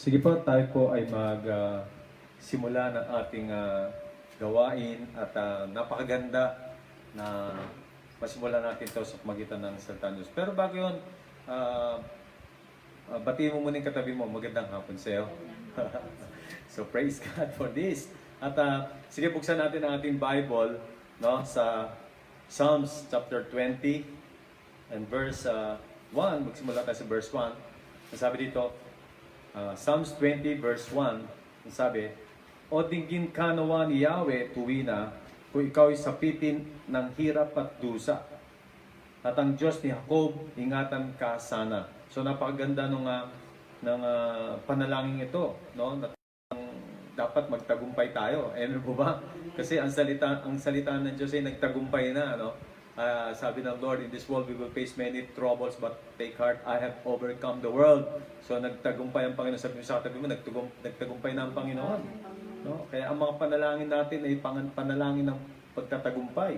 Sige po, tayo po ay simula ng ating gawain at napakaganda na masimulan natin ito sa pamagitan ng salita ng Diyos. Pero bago yun, batiin mo muna yung katabi mo. Magandang hapon sa iyo. So praise God for this. At sige, buksan natin ang ating Bible, no, sa Psalms chapter 20 and verse 1. Magsimula tayo sa verse 1. Sabi dito, Psalms 20 verse 1, sabi, "O dinggin ka nawa ni Yahweh tuwina, kung ikaw ay sapitin ng hirap at dusa. At ang Diyos ni Jacob, ingatan ka sana." So napakaganda ng panalangin ito, no? Dapat magtagumpay tayo. Ano po ba? Kasi ang salita ng Diyos ay nagtagumpay na, no? Sabi ng Lord, in this world we will face many troubles, but take heart, I have overcome the world. So nagtagumpay ang Panginoon. Sabi mo sa katabi mo, nagtagumpay na ang Panginoon. No? Kaya ang mga panalangin natin ay panalangin ng pagtatagumpay.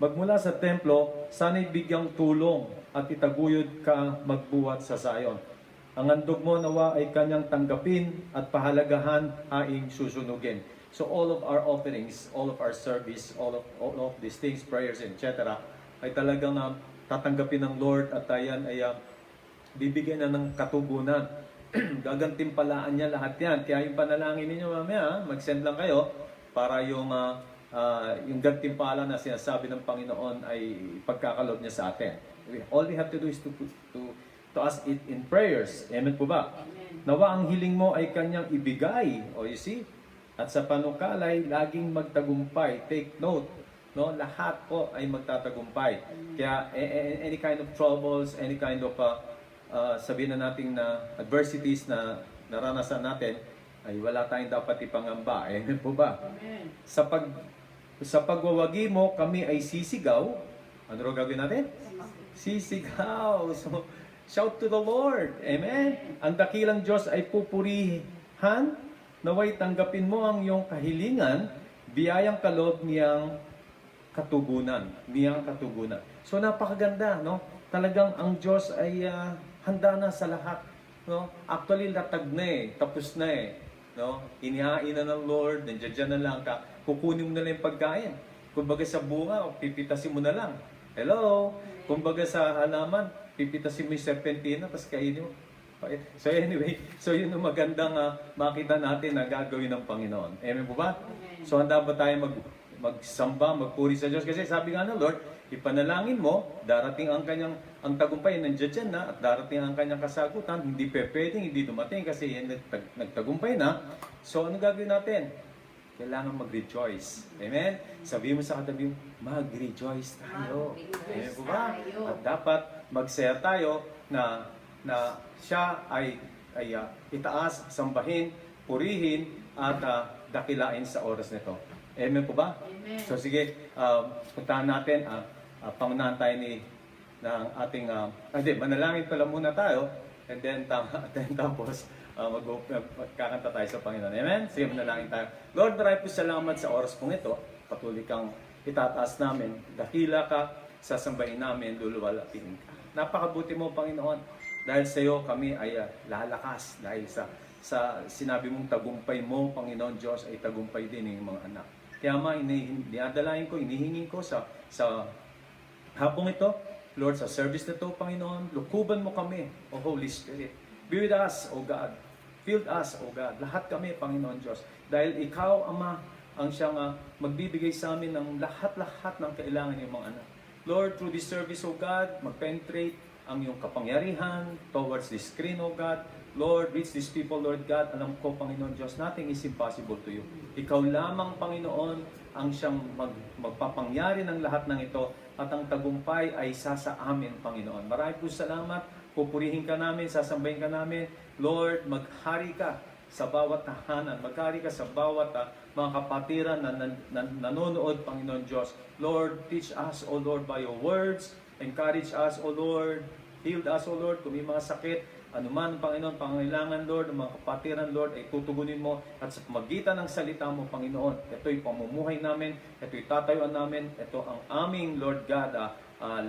Magmula sa templo, sana'y bigyang tulong at itaguyod ka magbuhat sa Zion. Ang handog mo nawa ay kanyang tanggapin at pahalagahan aing susunugin. So all of our offerings, all of our service, all of these things, prayers, etc. ay talagang tatanggapin ng Lord at ayan ay bibigyan na ng katugunan. Gagantimpalaan niya lahat yan. Kaya yung panalangin ninyo mamaya, mag-send lang kayo para yung gantimpala na sinasabi ng Panginoon ay pagkakalob niya sa atin. All we have to do is to ask it in prayers. Amen po ba? Amen. Nawa ang hiling mo ay kanyang ibigay. O you see? At sa panukalay, laging magtagumpay. Take note, no? Lahat po ay magtatagumpay. Kaya any kind of troubles, any kind of sabihin na natin na adversities na naranasan natin, ay wala tayong dapat ipangamba. Amen po ba? Amen. Sa pagwawagi mo, kami ay sisigaw. Ano ro gagawin natin? Sisigaw. So, shout to the Lord. Amen. Ang dakilang Diyos ay pupurihan. Naway tanggapin mo ang iyong kahilingan, biyayang kalob niyang katugunan. So napakaganda, no? Talagang ang Diyos ay handa na sa lahat, no? Actually latag na tapos na no? Inihain na ng Lord, nandiyan na lang ka. Kukunin mo na lang yung pagkain. Kumbaga sa bunga, pipitasin mo na lang. Hello? Kumbaga sa halaman, pipitasin mo yung serpentina, tapos kainin mo. So anyway, so yun ang magandang makita natin na gagawin ng Panginoon. Amen po ba? Amen. So handa ba tayo magsamba, magpuri sa Diyos? Kasi sabi nga ng Lord, ipanalangin mo, darating ang tagumpay, nandiyan na, at darating ang kanyang kasagutan, hindi pwedeng, hindi dumating kasi yan nagtagumpay na. So ano gagawin natin? Kailangan mag-rejoice. Amen? Sabihin mo sa katabi mo, mag-rejoice tayo. Amen po ba? At dapat mag-share tayo na siya ay itaas, sambahin, purihin, at dakilain sa oras nito. Amen po ba? Amen. So sige, puntahan natin, pangunahan tayo ng ating, manalangin pala muna tayo, and then tapos magkakanta tayo sa Panginoon. Amen? Sige, manalangin tayo. Lord, maraming po salamat sa oras pong ito. Patuloy kang itataas namin. Dakila ka, sasambahin namin, luluwalhatiin ka. Napakabuti mo, Panginoon. Dahil sa iyo kami ay lalakas. Dahil sa sinabi mong tagumpay mo, Panginoon Diyos, ay tagumpay din ng mga anak. Kaya iniadalain ko, inihingi ko sa hapong ito, Lord, sa service na ito, Panginoon, lukuban mo kami, O Holy Spirit. Be with us, O God. Fill us, O God. Lahat kami, Panginoon Diyos. Dahil ikaw, Ama, ang siyang magbibigay sa amin ng lahat-lahat ng kailangan ng mga anak. Lord, through this service, O God, mag-penetrate ang iyong kapangyarihan towards this screen, O God. Lord, reach these people, Lord God. Alam ko, Panginoon Diyos, nothing is impossible to you. Ikaw lamang, Panginoon, ang siyang magpapangyari ng lahat ng ito at ang tagumpay ay sa amin, Panginoon. Maraming po salamat. Pupurihin ka namin, sasambahin ka namin. Lord, maghari ka sa bawat tahanan. Maghari ka sa bawat mga kapatiran na nanonood, Panginoon Diyos. Lord, teach us, O Lord, by your words. Encourage us, O Lord. Heal us, O Lord, kung may mga sakit. Anuman, Panginoon, pangailangan, Lord, ng mga kapatiran, Lord, ay tutugunin mo. At sa pamagitan ng salita mo, Panginoon, ito'y pamumuhay namin, ito'y tatayuan namin, ito ang aming, Lord God,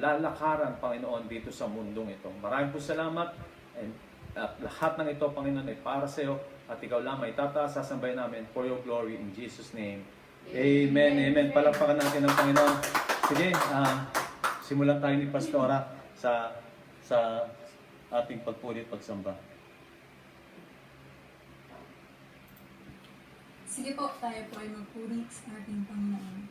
lalakaran, Panginoon, dito sa mundong ito. Maraming po salamat. And At lahat ng ito, Panginoon, ay para sa iyo at ikaw lamang itataas, sasambahin namin for your glory in Jesus' name. Amen, amen. Palakpakan natin ang Panginoon. Sige, simulan tayo ni Pastora sa ating pagpulit pagsamba. Sige po, tayo po ay magpuri sa ating Panginoon.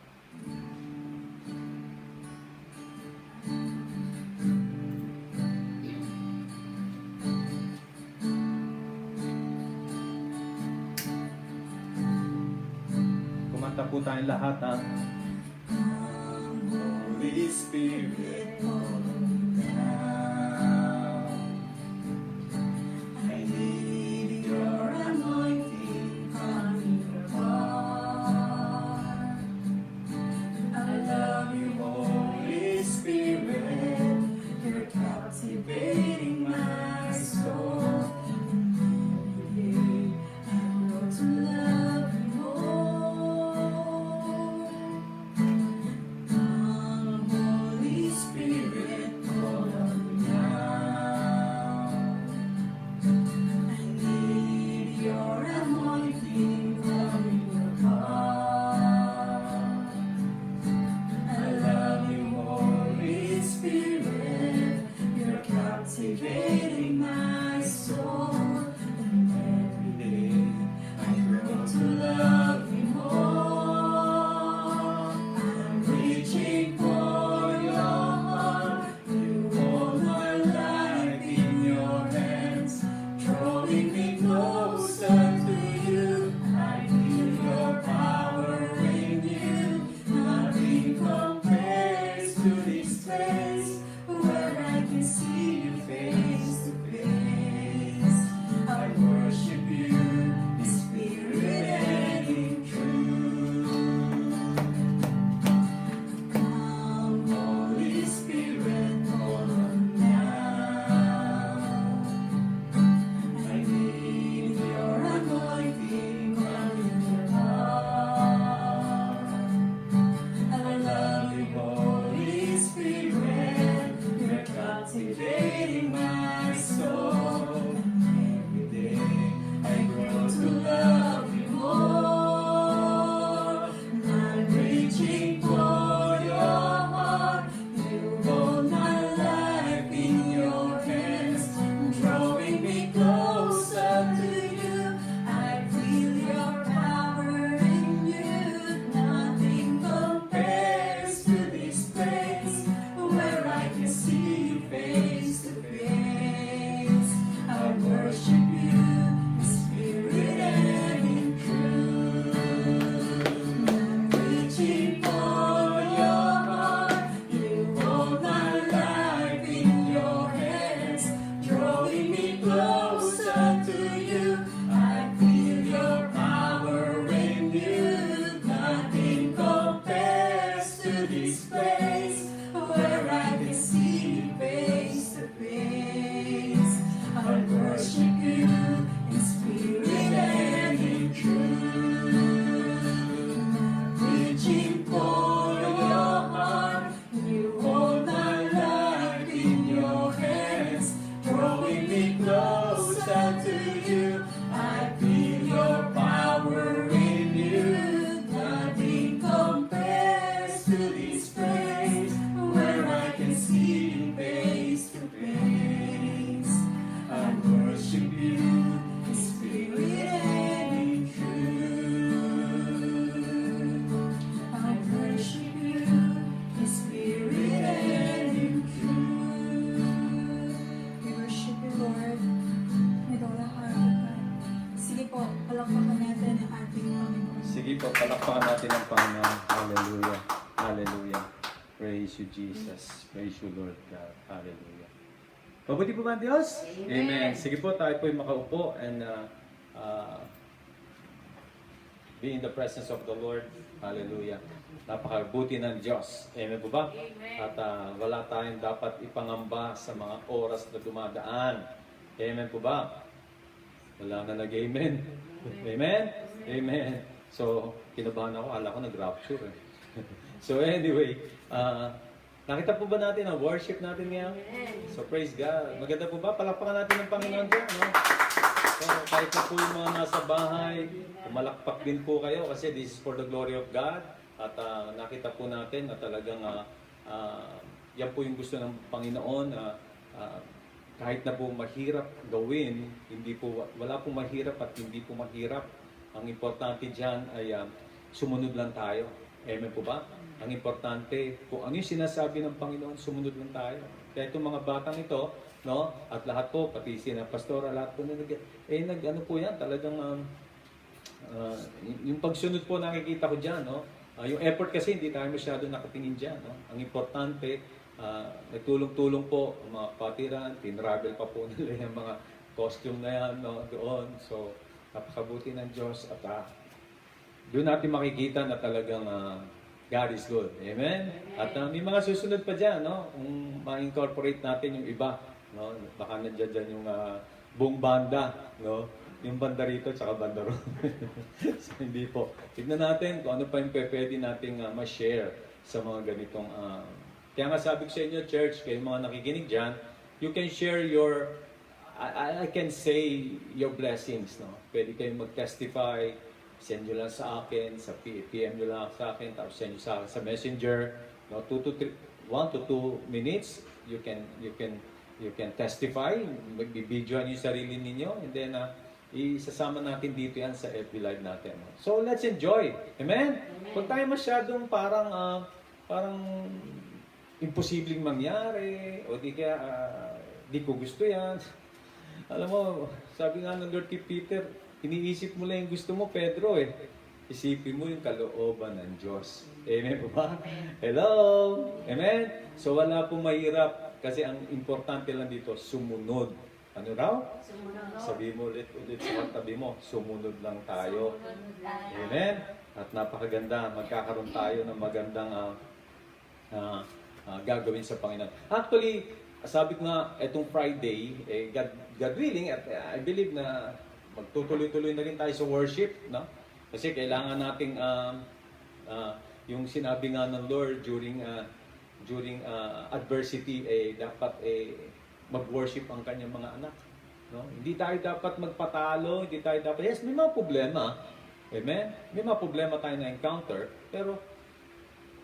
Kumanta po tayong lahat, ha? Holy Spirit, fall down. I need your anointing from your heart. I love you, Holy Spirit. You're captivating my soul. And every day I grow to love you more. Come, Holy Spirit, fall on me now. I need your anointing from your heart. I love you, Holy Spirit. You're captivating my soul. And every day I grow to love you more. I'm reaching for your heart. You hold my life in your hands, drawing me closer to you. I feel your power in you. Nothing compares to this place where I can see you face to face. I worship you in spirit and in truth. Come, Holy Spirit, fall on now. I need your anointing from your heart. I love you, Holy Spirit. You're captivating my soul. Every day I grow to love you more. I'm reaching for your heart. You hold my life in your hands, drawing me closer to you. I feel your power in you. Nothing compares to this place where I can see you face to face. I worship you in spirit and in truth. I'm reaching for your heart. You hold my life in your hands, drawing me closer to you. I feel your power in you. Nothing compares to this place where I can see you face to face. I worship you in spirit and in truth. Reaching for your heart, you hold my life in your hands, drawing me closer to you. I feel your power in you. Nothing compares to this place where I can see you face to face. I worship you in spirit and in truth. I worship you in spirit and in truth. We worship you, Lord, with all our heart, O God. Sige po, palakpakan natin ang ating Panginoon. Sige po, palakpakan natin ang Panginoon. Hallelujah. Hallelujah. Praise you, Jesus. Praise you, Lord God. Hallelujah. Mabuti po ba ang Diyos? Amen. Sige po, tayo po makaupo and be in the presence of the Lord. Hallelujah. Napakabuti ng Diyos. Amen po ba? At wala tayong dapat ipangamba sa mga oras na dumadaan. Amen po ba? Wala na nag-amen. Amen? Amen. So, kinabahan ako. Ala ko nag-rapture. So anyway, Nakita po ba natin ang worship natin ngayon? So praise God. Maganda po ba? Palakpakan natin ng Panginoon dyan. No? So, kahit na po yung mga nasa bahay, pumalakpak din po kayo kasi this is for the glory of God. At nakita po natin na talagang yan po yung gusto ng Panginoon na kahit na po mahirap gawin, wala po mahirap at hindi po mahirap. Ang importante dyan ay sumunod lang tayo. Amen po ba? Ang importante, kung ano yung sinasabi ng Panginoon, sumunod lang tayo. Kaya itong mga batang ito, no? At lahat po, pati sina pastora, lahat po ano po yan, talagang yung pagsunod po nakikita ko dyan, no? Yung effort kasi hindi tayo masyado nakatingin dyan, no? Ang importante, nagtulong-tulong po ang mga patiran, tinravel pa po nila yung mga costume na yan, no? Doon. So, napakabuti ng Diyos at doon natin makikita na talagang God is good. Amen? At may mga susunod pa dyan, no? Kung ma-incorporate natin yung iba, no? Baka nandiyan dyan yung buong banda, no? Yung banda rito, tsaka banda ron. So, hindi po. Tignan natin kung ano pa yung pwede nating ma-share sa mga ganitong... Kaya nga sabi ko sa inyo, church, kayo mga nakikinig dyan, you can share your... I can say your blessings, no? Pwede kayong mag-testify, send nyo lang sa akin, sa PM nyo lang sa akin, tapos send nyo sa akin sa Messenger, no? 1 to 2 minutes, you can testify, magbibidyoan yung sarili ninyo, and then isasama natin dito yan sa FB Live natin. No? So let's enjoy. Amen? Huwag tayo masyadong parang imposibleng mangyari, o di kaya di ko gusto yan. Alam mo, sabi nga ng Lord kay Peter, iniisip mo lang yung gusto mo, Pedro eh. Isipin mo yung kalooban ng Diyos. Amen po ba? Hello? Amen? So wala pong mahirap kasi ang importante lang dito, sumunod. Ano raw? Sumunod. Sabi mo ulit sa tabi mo, sumunod lang tayo. Amen? At napakaganda, magkakaroon tayo ng magandang gagawin sa Panginoon. Actually, sabi ko nga, etong Friday, God willing, at I believe na magtutuloy-tuloy na rin tayo sa worship, no? Kasi kailangan nating yung sinabi nga ng Lord during adversity, dapat mag-worship ang kanyang mga anak, no? Hindi tayo dapat magpatalo, hindi tayo dapat, yes, may mga problema, amen? May mga problema tayo na encounter, pero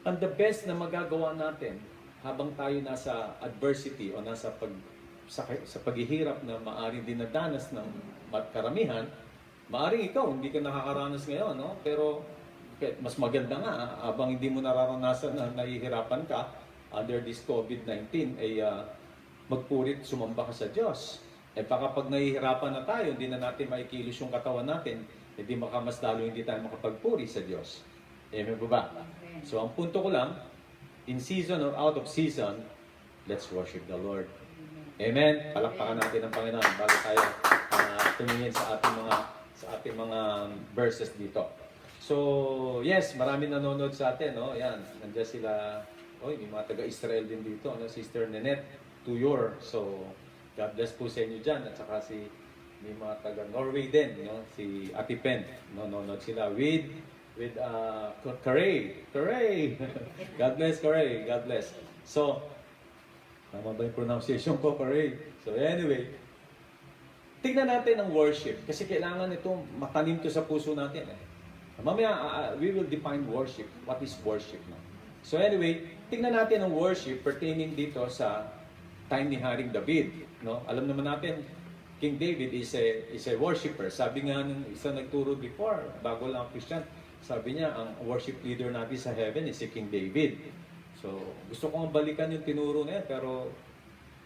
ang the best na magagawa natin habang tayo nasa adversity o nasa sa paghihirap na maaring dinadanas ng karamihan, maaring ikaw hindi ka nakakaranas ngayon, no? Pero mas maganda nga habang hindi mo nararanasan na nahihirapan ka under this COVID-19 magpurit, sumamba ka sa Diyos. Baka pag nahihirapan na tayo, hindi na natin maikilos yung katawan natin, hindi baka mas lalo hindi tayo makapagpuri sa Diyos. Amen po ba? So ang punto ko lang, in season or out of season, let's worship the Lord. Amen. Palakpakan natin ang Panginoon bago tayo tumingin sa ating mga verses dito. So, yes, marami nanonood sa atin, no? Yan, nandiyan sila. May mga taga-Israel din dito, no? Sister Nenette Tuyor. So, God bless po sa inyo dyan. At saka may mga taga-Norway din, no? Si Ate Pen, nanonood sila with Karay. God bless, Karay. God bless. So, tama ba yung pronunciation ko, Karay? So, anyway, tignan natin ang worship. Kasi kailangan ito, matanim to sa puso natin. Mamaya, we will define worship. What is worship? No? So, anyway, tignan natin ang worship pertaining dito sa time ni Haring David. No? Alam naman natin, King David is a worshiper. Sabi nga nung isa nagturo before, bago lang Christian, sabi niya, ang worship leader natin sa heaven is si King David. So, gusto kong balikan yung tinuro niya, pero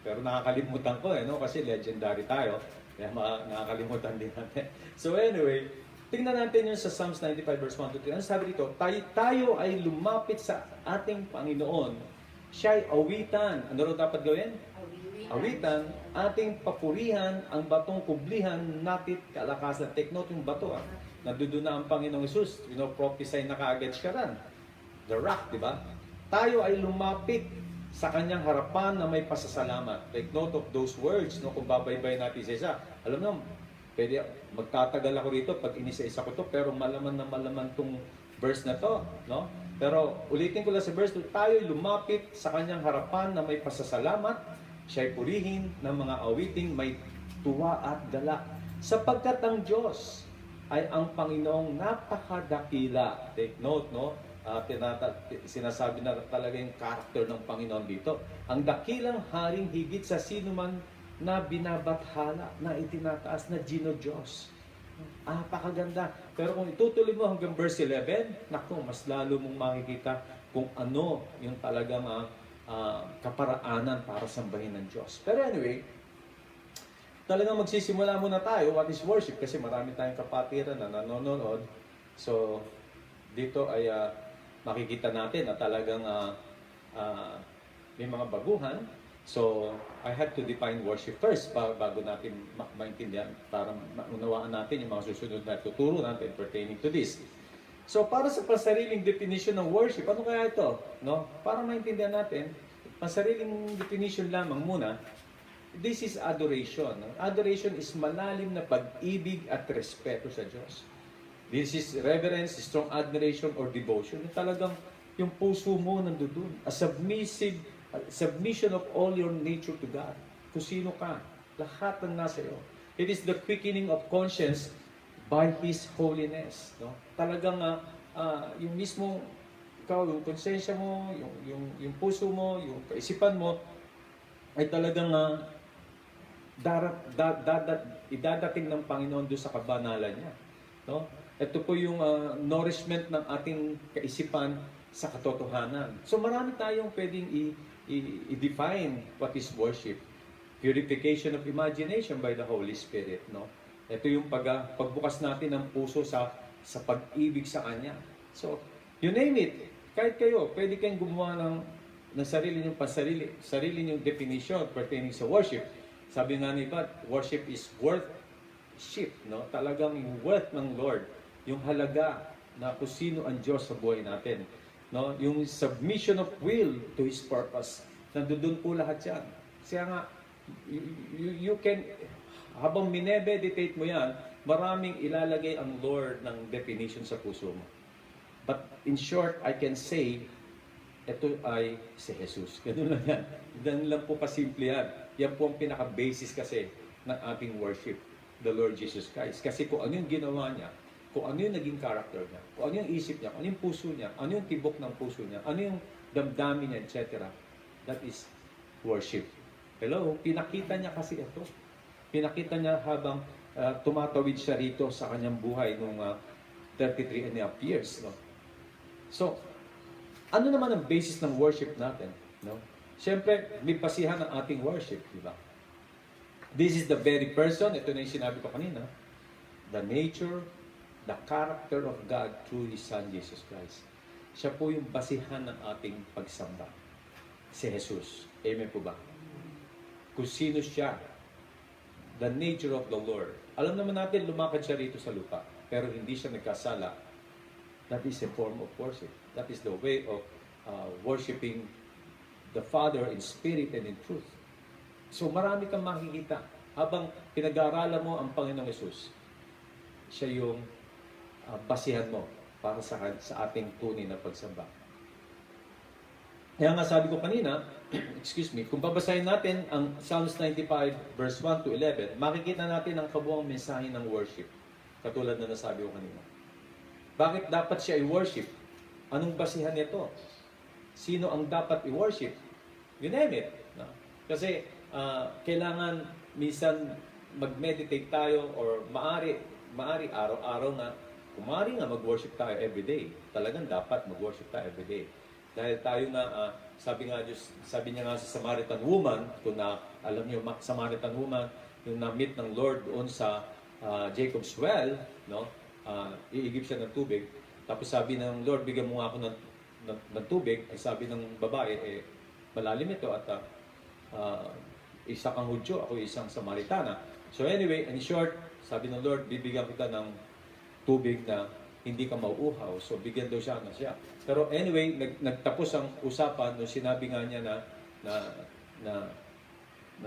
nakakalimutan ko, no? Kasi legendary tayo. Kaya nakakalimutan din natin. So anyway, tingnan natin yung sa Psalms 95 verse 1 to 3. Ano sabi dito? Tayo ay lumapit sa ating Panginoon. Siya'y awitan. Ano raw dapat gawin? Awitan. Ating papurihan ang batong kublihan natin kalakasan. Take note yung bato. Nandoon na ang Panginoong Jesus. Prophesy na kaagad siya ran. The rock, di ba? Tayo ay lumapit sa kanyang harapan na may pasasalamat. Take note of those words, no? Kung babaybay natin sa isa. Alam mo, pwede magtatagal ako rito pag inisa-isa ko to, pero malaman na malaman tong verse na to, no? Pero ulitin ko lang sa verse 2, tayo lumapit sa kanyang harapan na may pasasalamat, siya'y purihin ng mga awiting may tuwa at dala. Sapagkat ang Diyos ay ang Panginoong napakadakila. Take note, no? Sinasabi na talaga yung character ng Panginoon dito. Ang dakilang haring higit sa sino man na binabathala, na itinataas na Diyos. Pakaganda. Pero kung itutuloy mo hanggang verse 11, naku, mas lalo mong makikita kung ano yung talagang kaparaanan para sambahin ng Diyos. Pero anyway, talagang magsisimula muna tayo, what is worship? Kasi marami tayong kapatiran na nanonood. So, dito ay makikita natin na talagang may mga baguhan. So, I had to define worship first bago natin maintindihan, para maunawaan natin yung mga susunod na tuturo natin pertaining to this. So, para sa pansariling definition ng worship, ano kaya ito? No? Para maintindihan natin, pansariling definition lamang muna, this is adoration. Adoration is malalim na pag-ibig at respeto sa Diyos. This is reverence, strong admiration or devotion. Talagang yung puso mo nandoon. A submission of all your nature to God. Kung sino ka, lahat ng nasa iyo. It is the quickening of conscience by His holiness. No? Talagang yung mismo ikaw, yung konsensya mo, yung puso mo, yung kaisipan mo, ay talagang idadating ng Panginoon doon sa kabanalan niya. No? Ito po yung nourishment ng ating kaisipan sa katotohanan. So marami tayong pwedeng i-define what is worship. Purification of imagination by the Holy Spirit. No? Ito yung pagbukas natin ng puso sa pag-ibig sa Kanya. So, you name it. Kahit kayo, pwede kayong gumawa ng sarili niyong definition pertaining sa worship. Sabi nga ni Pat, worship is worth-ship, no? Talagang yung worth ng Lord, yung halaga na kung sino ang Diyos sa buhay natin, no? Yung submission of will to His purpose. Nandoon po lahat yan. Kaya nga, you can, habang minemeditate mo yan, maraming ilalagay ang Lord ng definition sa puso mo. But in short, I can say, ito ay si Jesus. Ganun lang yan. Ganun lang po kasimple yan. Yan po ang pinaka-basis kasi ng ating worship, the Lord Jesus Christ. Kasi kung ano yung ginawa niya, kung ano yung naging character niya, kung ano yung isip niya, kung ano yung puso niya, ano yung tibok ng puso niya, ano yung damdamin niya, etc. That is worship. Hello? Pinakita niya kasi ito. Pinakita niya habang tumatawid siya rito sa kanyang buhay nung 33 and a half years. No? So, ano naman ang basis ng worship natin? No? Siyempre, may pasihan ng ating worship, di ba? This is the very person, ito na yung sinabi ko kanina, the nature, the character of God through His Son, Jesus Christ. Siya po yung basihan ng ating pagsamba. Si Jesus. Amen po ba? Kung sino siya, the nature of the Lord. Alam naman natin, lumakad siya rito sa lupa, pero hindi siya nagkasala. That is a form of worship. That is the way of worshiping the Father in spirit and in truth. So marami kang makikita. Habang pinag-aaralan mo ang Panginoong Yesus, siya yung basihan mo para sa ating tunay na pagsamba. Kaya nga sabi ko kanina, excuse me, kung babasahin natin ang Psalms 95 verse 1 to 11, makikita natin ang kabuuang mensahe ng worship. Katulad na nasabi ko kanina. Bakit dapat siya i-worship? Anong basihan nito? Sino ang dapat i-worship? You name it. No? Kasi kailangan minsan mag-meditate tayo or maari araw-araw na kumari nga mag-worship tayo everyday. Talagang dapat mag-worship tayo everyday. Dahil tayo nga, sabi niya nga sa Samaritan woman, kung alam niyo, Samaritan woman, yung na-meet ng Lord doon sa Jacob's well, no? Iigib siya ng tubig. Tapos sabi ng Lord, bigyan mo nga ako ng tubig. Ay sabi ng babae, malalim ito at isa kang Hudyo, ako isang Samaritana. So anyway, in short, sabi ng Lord, bibigyan kita ng tubig na hindi ka mauuhaw. So bigyan daw siya na siya. Pero anyway, nagtapos ang usapan nung sinabi nga niya na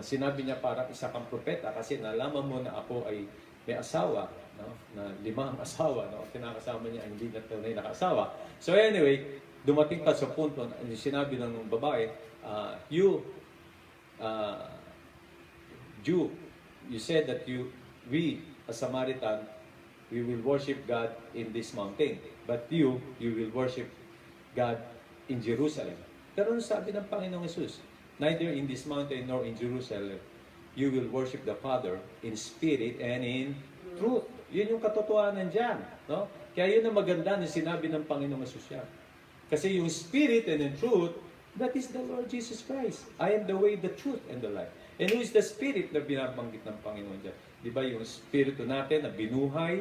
sinabi niya parang isa kang propeta kasi nalaman mo na ako ay may asawa. no? Na 5 ang asawa, no? Kinakasama niya ang hindi na tunay na asawa. So anyway, dumating pa sa punto na sinabi ng babae, Jew, you said that we, as Samaritan, we will worship God in this mountain. But you will worship God in Jerusalem. Pero ano sabi ng Panginoong Jesus? Neither in this mountain nor in Jerusalem, you will worship the Father in spirit and in truth. Yun yung katotohanan dyan. No? Kaya yun ang maganda na sinabi ng Panginoong Jesus yan. Kasi yung spirit and in truth, that is the Lord Jesus Christ. I am the way, the truth, and the life. And who is the spirit na binabanggit ng Panginoon dyan? Di ba yung spirito natin na binuhay,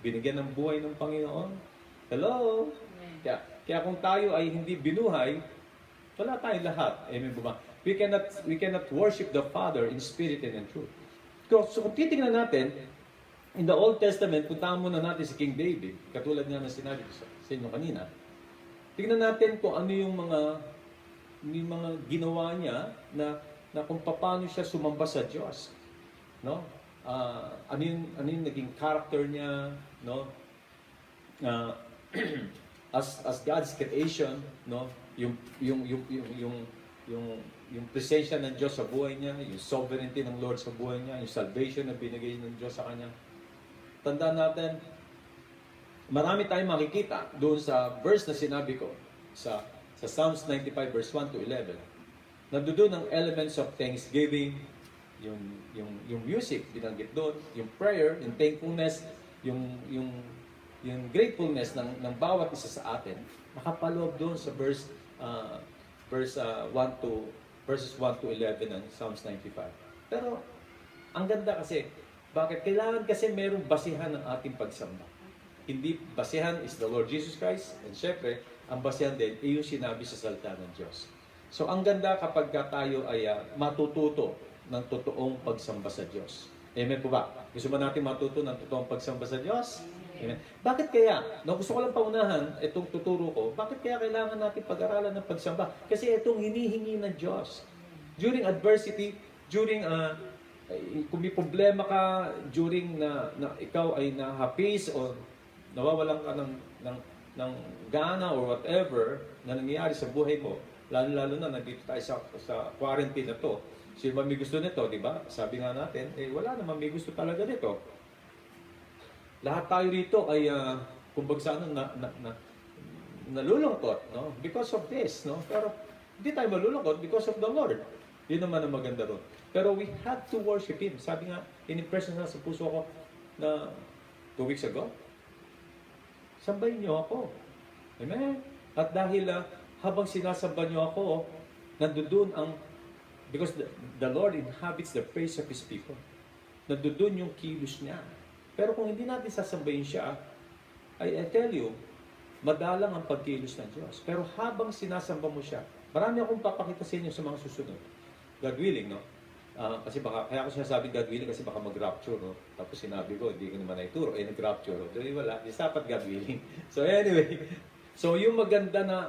binigyan ng buhay ng Panginoon? Hello? Kaya kung tayo ay hindi binuhay, wala tayong lahat. Amen po ba? We cannot worship the Father in spirit and in truth. So kung titingnan natin, in the Old Testament, puntahan muna natin si King David, katulad nga na sinabi ko sa inyo kanina, tingnan natin kung ano yung mga ginawa niya na kung paano siya sumamba sa Diyos. No? Ano yung naging character niya, no? As God's creation, no? Yung presensya ng Diyos sa buhay niya, yung sovereignty ng Lord sa buhay niya, yung salvation na binigay ng Diyos sa kanya. Tandaan natin, marami tayong makikita doon sa verse na sinabi ko sa Psalms 95 verse 1 to 11. Nandoon ang elements of thanksgiving, yung music binanggit doon, yung prayer, yung thankfulness, yung gratefulness ng bawat isa sa atin. Nakapaloob doon sa verses 1 to 11 ng Psalms 95. Pero ang ganda kasi, bakit? Kailangan kasi merong basihan ng ating pagsamba. Hindi, basihan is the Lord Jesus Christ, and syempre, ang basihan din ay yung sinabi sa salita ng Diyos. So, ang ganda kapag tayo ay matututo ng totoong pagsamba sa Diyos. Amen po ba? Gusto ba natin matuto ng totoong pagsamba sa Diyos? Amen. Bakit kaya? No, gusto ko lang paunahan itong tuturo ko. Bakit kaya kailangan natin pag-aralan ng pagsamba? Kasi itong hinihingi ng Diyos. During adversity, during kung may problema ka, during na ikaw ay nahapis o nawawalan ka ng gana or whatever na nangyayari sa buhay mo, lalo na nandito tayo sa quarantine na to. Sino ba may gusto nito, di ba? Sabi nga natin, wala naman may gusto talaga nito. Lahat tayo rito ay kumbaga nalulungkot, no? Because of this, no? Pero hindi tayo malulungkot because of the Lord. Yun naman ang maganda ron. Pero we have to worship Him. Sabi nga, in-impress na sa puso ko na 2 weeks ago, sambahin niyo ako. Amen? At dahil habang sinasamba niyo ako, nandoon ang, because the Lord inhabits the praise of His people. Nandoon yung kilos niya. Pero kung hindi natin sasambahin siya, I tell you, madalang ang pagkilos ng Diyos. Pero habang sinasamba mo siya, marami akong papakita sa inyo sa mga susunod. God willing, no? Kasi kaya ko sinasabi God willing kasi baka mag-rapture, no? Tapos sinabi ko, hindi ko naman naituro, nag-rapture. Dahil wala, di dapat God willing. So anyway, so yung maganda na,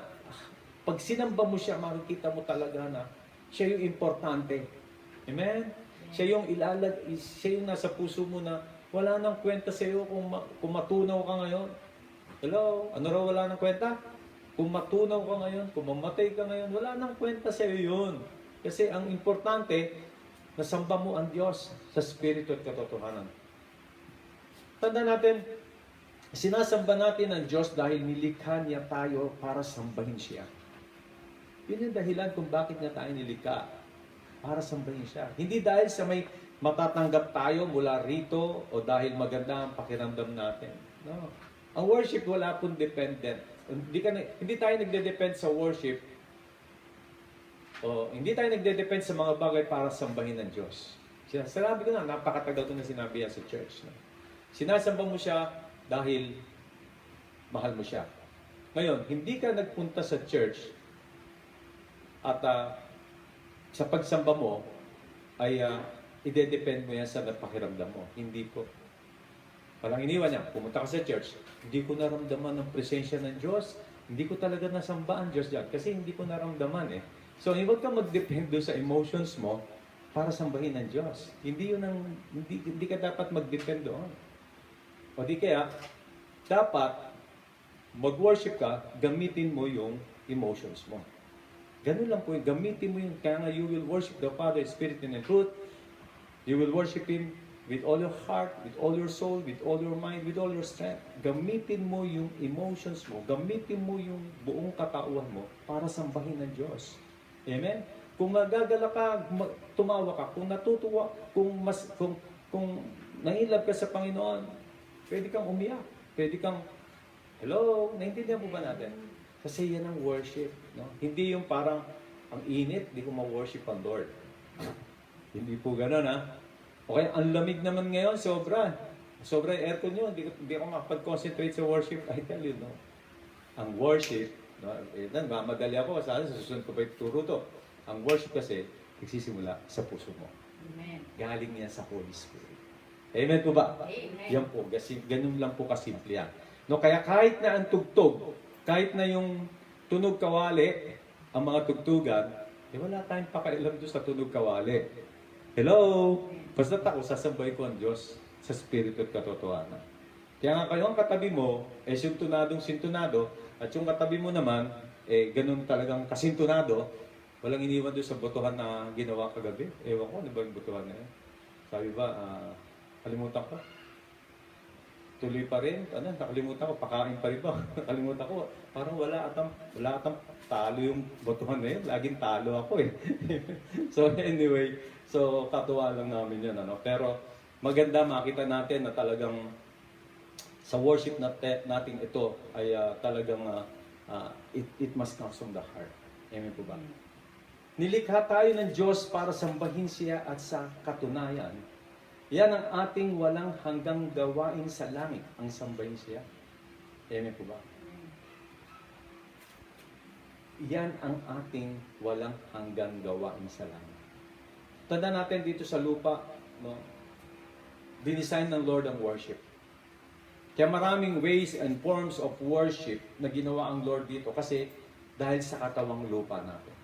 pag sinamba mo siya, makikita mo talaga na siya yung importante. Amen? Siya yung siya yung nasa puso mo na wala nang kwenta sa iyo kung matunaw ka ngayon. Hello? Ano raw wala nang kwenta? Kung matunaw ka ngayon, kung mamatay ka ngayon, wala nang kwenta sa iyo yun. Kasi ang importante, nasamba mo ang Diyos sa Espiritu at katotohanan. Tanda natin, sinasamba natin ang Diyos dahil nilikha niya tayo para sambahin siya. Yun yung dahilan kung bakit niya tayo nilikha, para sambahin siya. Hindi dahil sa may matatanggap tayo mula rito o dahil maganda ang pakiramdam natin. No. Ang worship wala pong dependent. Hindi tayo nagde-depend sa worship. Hindi tayo nagde-depend sa mga bagay para sambahin ng Diyos. Sinabi ko na, napakatagal ko na sinabi yan sa church. No? Sinasamba mo siya dahil mahal mo siya. Ngayon, hindi ka nagpunta sa church at sa pagsamba mo ay ide-depend mo yan sa pakiramdam mo. Hindi po. Walang iniwan niya. Pumunta ka sa church, hindi ko naramdaman ng presensya ng Diyos. Hindi ko talaga nasamba ang Diyos dyan kasi hindi ko naramdaman eh. So, huwag ka mag-depend doon sa emotions mo para sambahin ng Diyos. Hindi ka dapat mag-depend doon. O di kaya, dapat mag-worship ka, gamitin mo yung emotions mo. Ganun lang po, gamitin mo yung, kaya nga you will worship the Father, Spirit, and in truth. You will worship Him with all your heart, with all your soul, with all your mind, with all your strength. Gamitin mo yung emotions mo, gamitin mo yung buong katauhan mo para sambahin ng Diyos. Amen? Kung magagala ka, tumawa ka, kung natutuwa, kung nangilab ka sa Panginoon, pwede kang umiyak, pwede kang, hello, naintindihan po ba natin? Kasi yan ang worship. No? Hindi yung parang, ang init, di ko ma-worship ang Lord. Hindi po gano'n, ha? Okay, ang lamig naman ngayon, sobra. Sobra yung aircon nyo, hindi ako makapag-concentrate sa worship. I tell you, no? Ang worship, no? Mamadali ako, sa susunod ko pa ituro to. Ang worship kasi, nagsisimula sa puso mo. Amen. Galing yan sa Holy Spirit. Amen po ba? Amen. Yan po, kasi ganun lang po kasimple yan. No, kaya kahit na ang tugtog, kahit na yung tunog kawali, ang mga tugtugan, wala tayong pakailam doon sa tunog kawali. Hello? Basta ako, sasambay ko ang Diyos sa Espiritu at katotohanan. Kaya nga kayo ang katabi mo, sintunadong sintunado, at yung katabi mo naman, ganun talagang kasintunado, walang iniwan doon sa botohan na ginawa kagabi. Ewan ko, ano ba yung botohan na yun? Sabi ba, kalimutan ko. Tuloy pa rin, nakalimutan ko, pakain pa rin ba? Nakalimutan ko, parang wala atang talo yung botohan na yun. Laging talo ako eh. So anyway, so katuwa lang namin yun. Pero maganda makita natin na talagang sa worship natin ito ay talagang it must come from the heart. Amen po ba? Nilikha tayo ng Diyos para sambahin siya at sa katunayan, yan ang ating walang hanggang gawain sa langit, ang sambahin siya. Amen po ba? Yan ang ating walang hanggang gawain sa langit. Tanda natin dito sa lupa, no? Dinesign ng Lord ang worship. Kaya maraming ways and forms of worship na ginawa ang Lord dito kasi dahil sa katawang lupa natin.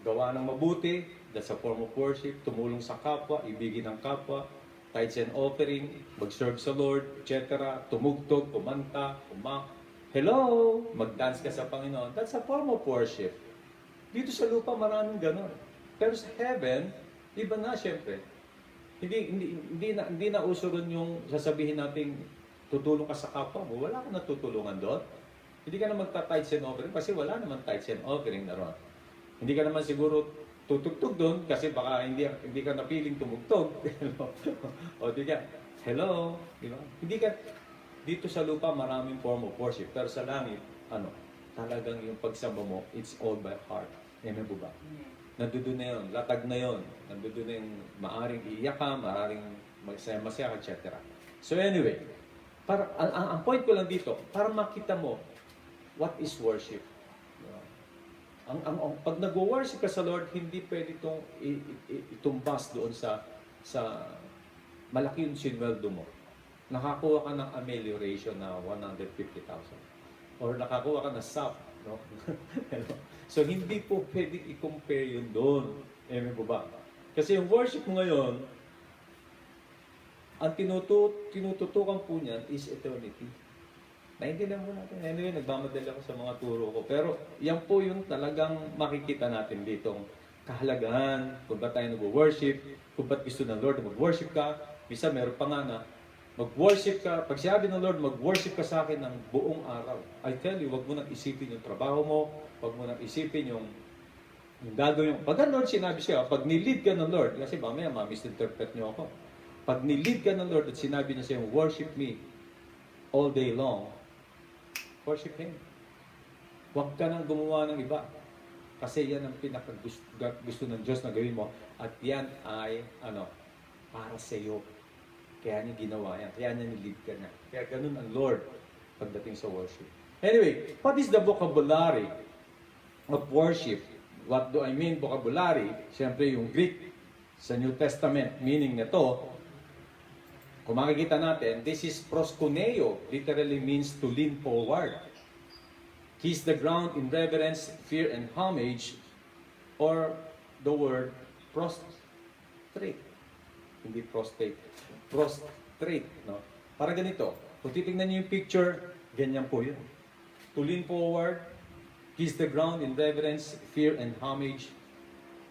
Gawa ng mabuti, that's a form of worship, tumulong sa kapwa, ibigin ang kapwa, tithes and offering, mag-serve sa Lord, etc., tumugtog, kumanta, hello, mag-dance ka sa Panginoon. That's a form of worship. Dito sa lupa maraming ganon. Pero sa heaven, iba na siyempre. Hindi na uso rin yung sasabihin natin tutulong ka sa kapwa mo. Wala kang natutulungan doon. Hindi ka na magta-tithes and offering kasi wala naman tithes and offering na ron. Hindi ka naman siguro tutugtog doon kasi baka hindi ka napiling tumugtog. O di ka, hello, di ba? Hindi ka, dito sa lupa maraming form of worship. Pero sa langit, talagang yung pagsamba mo, it's all by heart. Amen po ba? Nandoon na yun, latag na yun. Nandoon na yung maaring iiyak ka, maaring masaya, etc. So anyway, ang point ko lang dito, para makita mo, what is worship? Pag nag-worship ka sa Lord, hindi pwede itong itumbas doon sa malaki yung sinweldo mo. Nakakuha ka ng amelioration na 150,000. Or nakakuha ka ng SAP. No? So, hindi po pwede i-compare yun doon. Amen po ba? Kasi yung worship mo ngayon, ang tinututukan po niyan is eternity. Naintindihan mo natin. Anyway, nagmamadali ako sa mga turo ko. Pero yan po yung talagang makikita natin dito. Kahalagahan, kung ba't tayo nag-worship, kung ba't gusto ng Lord na mag-worship ka. Misa meron pa nga na, mag-worship ka. Pag sinabi ng Lord, mag-worship ka sa akin ng buong araw. I tell you, wag mo nang isipin yung trabaho mo, wag mo nang isipin yung gagawin. Pag ang Lord sinabi siya, pag nilid ka ng Lord, kasi mamaya ma-misinterpret niyo ako. Pag nilid ka ng Lord at sinabi niya siya, worship me all day long, worship Him. Huwag ka nang gumawa ng iba. Kasi yan ang pinakagusto ng Diyos na gawin mo. At yan ay, para sa iyo. Kaya niya ginawa yan. Kaya niya nilid ka na. Kaya ganun ang Lord pagdating sa worship. Anyway, what is the vocabulary of worship? What do I mean vocabulary? Siyempre yung Greek sa New Testament. Meaning nito, kung makikita natin, this is proskuneo, literally means to lean forward. Kiss the ground in reverence, fear, and homage, or the word prostrate. Hindi prostate. Prostrate, no? Para ganito, kung titignan niyo yung picture, ganyan po yun. To lean forward, kiss the ground in reverence, fear, and homage,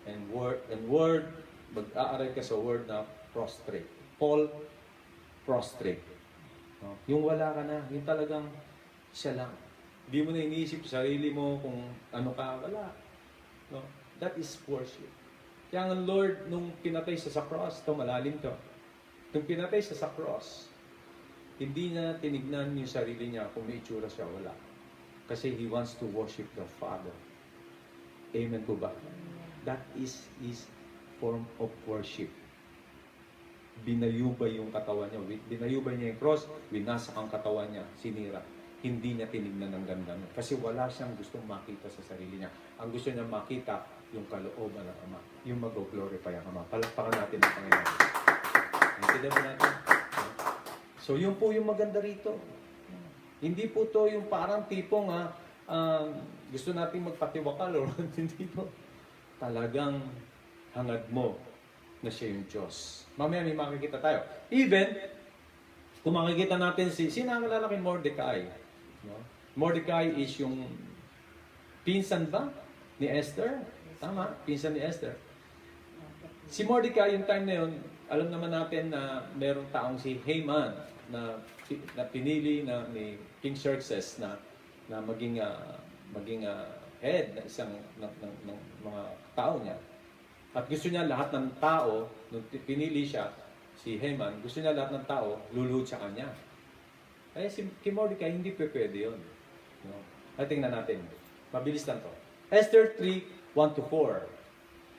and word, mag-aaral ka sa word na prostrate. Paul, prostrate. No? Yung wala ka na, yung talagang siya lang. Hindi mo na iniisip sa sarili mo kung ano ka, wala. No? That is worship. Kaya ang Lord, nung pinatay siya sa cross, ito malalim to. Nung pinatay siya sa cross, hindi niya tinignan yung sarili niya kung may itsura siya, wala. Kasi He wants to worship the Father. Amen po ba? That is His form of worship. Binayubay yung katawan niya. Binayubay niya yung cross, winasak ang katawan niya, sinira. Hindi niya tinignan ng ganda. Kasi wala siyang gustong makita sa sarili niya. Ang gusto niya makita, yung kalooban ng Ama. Yung mag-glorify ang Ama. Palakpakan natin ang Panginoon. Intindihan mo natin? So, yun po yung maganda rito. Hindi po to yung parang tipong gusto nating magpatiwakal or hindi po. Talagang hangad mo na siya yung Diyos. Mamaya may makikita tayo. Even, kung makikita natin sino ang kilala kay Mordecai? No? Mordecai is yung pinsan ba ni Esther? Tama, pinsan ni Esther. Si Mordecai, yung time na yun, alam naman natin na merong taong si Haman na pinili ni King Xerxes na maging head na isang ng mga tao niya. At gusto niya lahat ng tao, nung pinili siya, si Haman, gusto niya lahat ng tao luluhod sa kanya. Kaya si Mordecai, hindi pwede yun. No? At tingnan natin. Mabilis lang to. Esther 3, 1-4.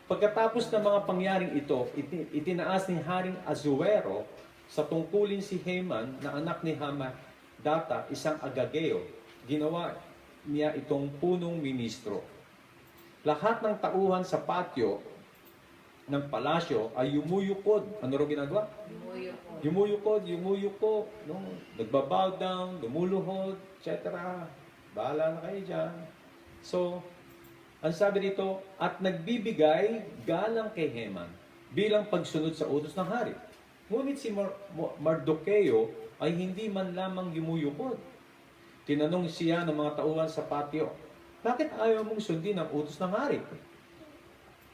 Pagkatapos ng mga pangyaring ito, itinaas ni Haring Azuero sa tungkulin si Haman na anak ni Hamadata, isang Agageo. Ginawa niya itong punong ministro. Lahat ng tauhan sa patio ng palasyo ay yumuyukod. Ano rin ginagawa? Yumuyukod. No? Nagbabow down, lumuluhod, etc. Bahala na kayo dyan. So, ang sabi dito, at nagbibigay galang kay Haman bilang pagsunod sa utos ng hari. Ngunit si Mardocheo ay hindi man lamang yumuyukod. Tinanong siya ng mga tauhan sa patio, bakit ayaw mong sundin ang utos ng hari?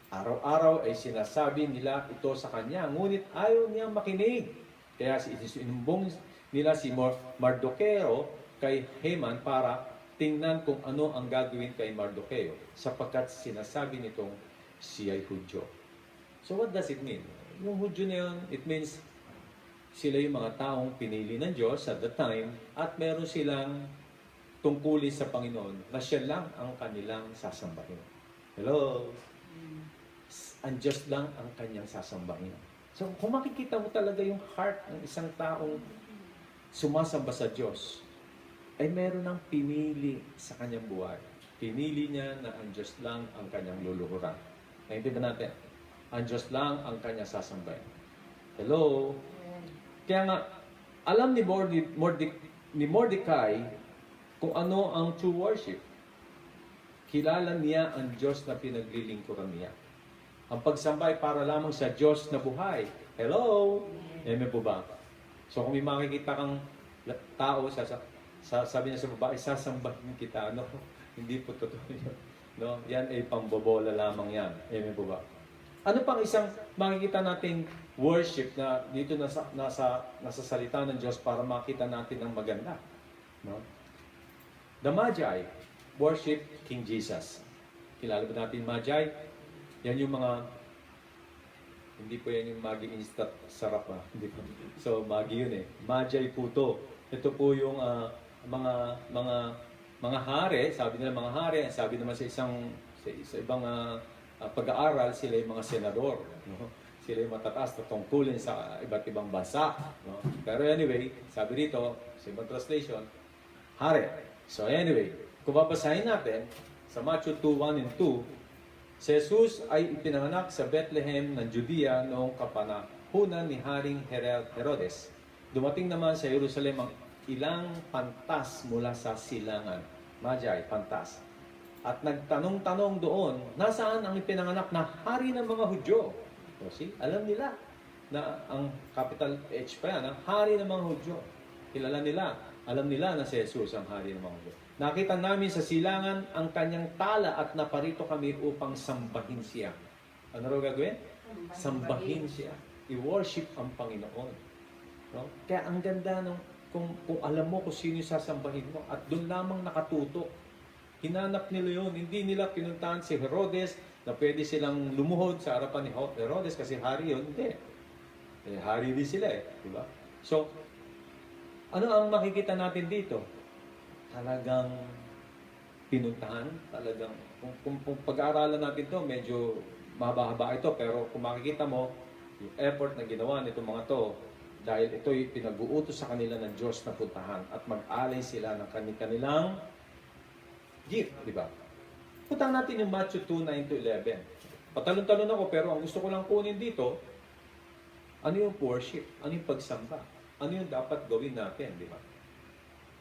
Araw-araw ay sinasabi nila ito sa kanya, ngunit ayaw niyang makinig. Kaya isinumbong nila si Mardocheo kay Haman para tingnan kung ano ang gagawin kay Mardocheo sapagkat sinasabi nitong siya'y Hudyo. So what does it mean? Yung Hudyo na yun, it means sila yung mga taong pinili ng Diyos at the time at meron silang tungkulin sa Panginoon na siya lang ang kanilang sasambahin. Hello? Ang Diyos lang ang kanyang sasambahin. So kung makikita mo talaga yung heart ng isang taong sumasamba sa Diyos, ay meron ng pinili sa kanyang buhay. Pinili niya na ang Diyos lang ang kanyang luluhuran. Naintindihan natin? Ang Diyos lang ang kanyang sasambahin. Hello? Kaya nga, alam ni Mordecai kung ano ang true worship. Kilala niya ang Diyos na pinaglilingkuran niya. Ang pagsamba ay para lamang sa Diyos na buhay. Hello? Amen po ba? So kung may makikita kang tao sabi niya sa babae, sasambahin kita. No, hindi po totoo yun. No? Yan ay pambobola lamang yan. Amen po ba? Ano pang isang makikita nating worship na dito nasa salita ng Diyos para makita natin ang maganda? No? The Magi worship King Jesus. Kilala ba natin Magi? Yan yung mga, hindi po yan yung Magi instant sarap ha. Hindi po. So Magi yun eh. Magi po to. Ito po yung mga hari, sabi nila mga hari, sabi naman sa ibang pag-aaral, sila yung mga senador, no? Sila yung matataas na tungkulin sa iba't ibang bansa, no? Pero anyway, sabi dito, sa ibang translation, hari. So anyway, kung babasahin natin, sa Matthew 2:1 and 2, si Jesus ay ipinanganak sa Bethlehem ng Judea noong kapanahunan ni Haring Herodes. Dumating naman sa Jerusalem ang ilang pantas mula sa silangan. Magi, pantas. At nagtanong-tanong doon, nasaan ang ipinanganak na hari ng mga Hudyo? So, see, alam nila na ang capital H pa yan, hari ng mga Hudyo. Kilala nila. Alam nila na si Jesus ang hari ng mga hudyo. Nakita namin sa silangan ang kanyang tala at naparito kami upang sambahin siya. Ano raw gagawin? Sambahin siya. I-worship ang Panginoon. No? Kaya ang ganda no, kung alam mo kung sino yung sasambahin mo at doon lamang nakatutok. Hinanap nila yun. Hindi nila pinuntahan si Herodes na pwede silang lumuhod sa harapan ni Herodes kasi hari yun. Hindi. Hari din sila eh. Diba? So, ano ang makikita natin dito? Talagang pinuntahan. Talagang, kung pag-aaralan natin to medyo mahaba-haba ito. Pero kung makikita mo, yung effort na ginawa nitong mga to, dahil ito'y pinag-uutos sa kanila ng Diyos na puntahan at mag-alay sila ng kanilang gift, di ba? Puntahan natin yung Matthew 2:9-11. Patalon-talon ako, pero ang gusto ko lang kunin dito, ano yung worship? Ano yung pagsamba? Ano yung dapat gawin natin, di ba?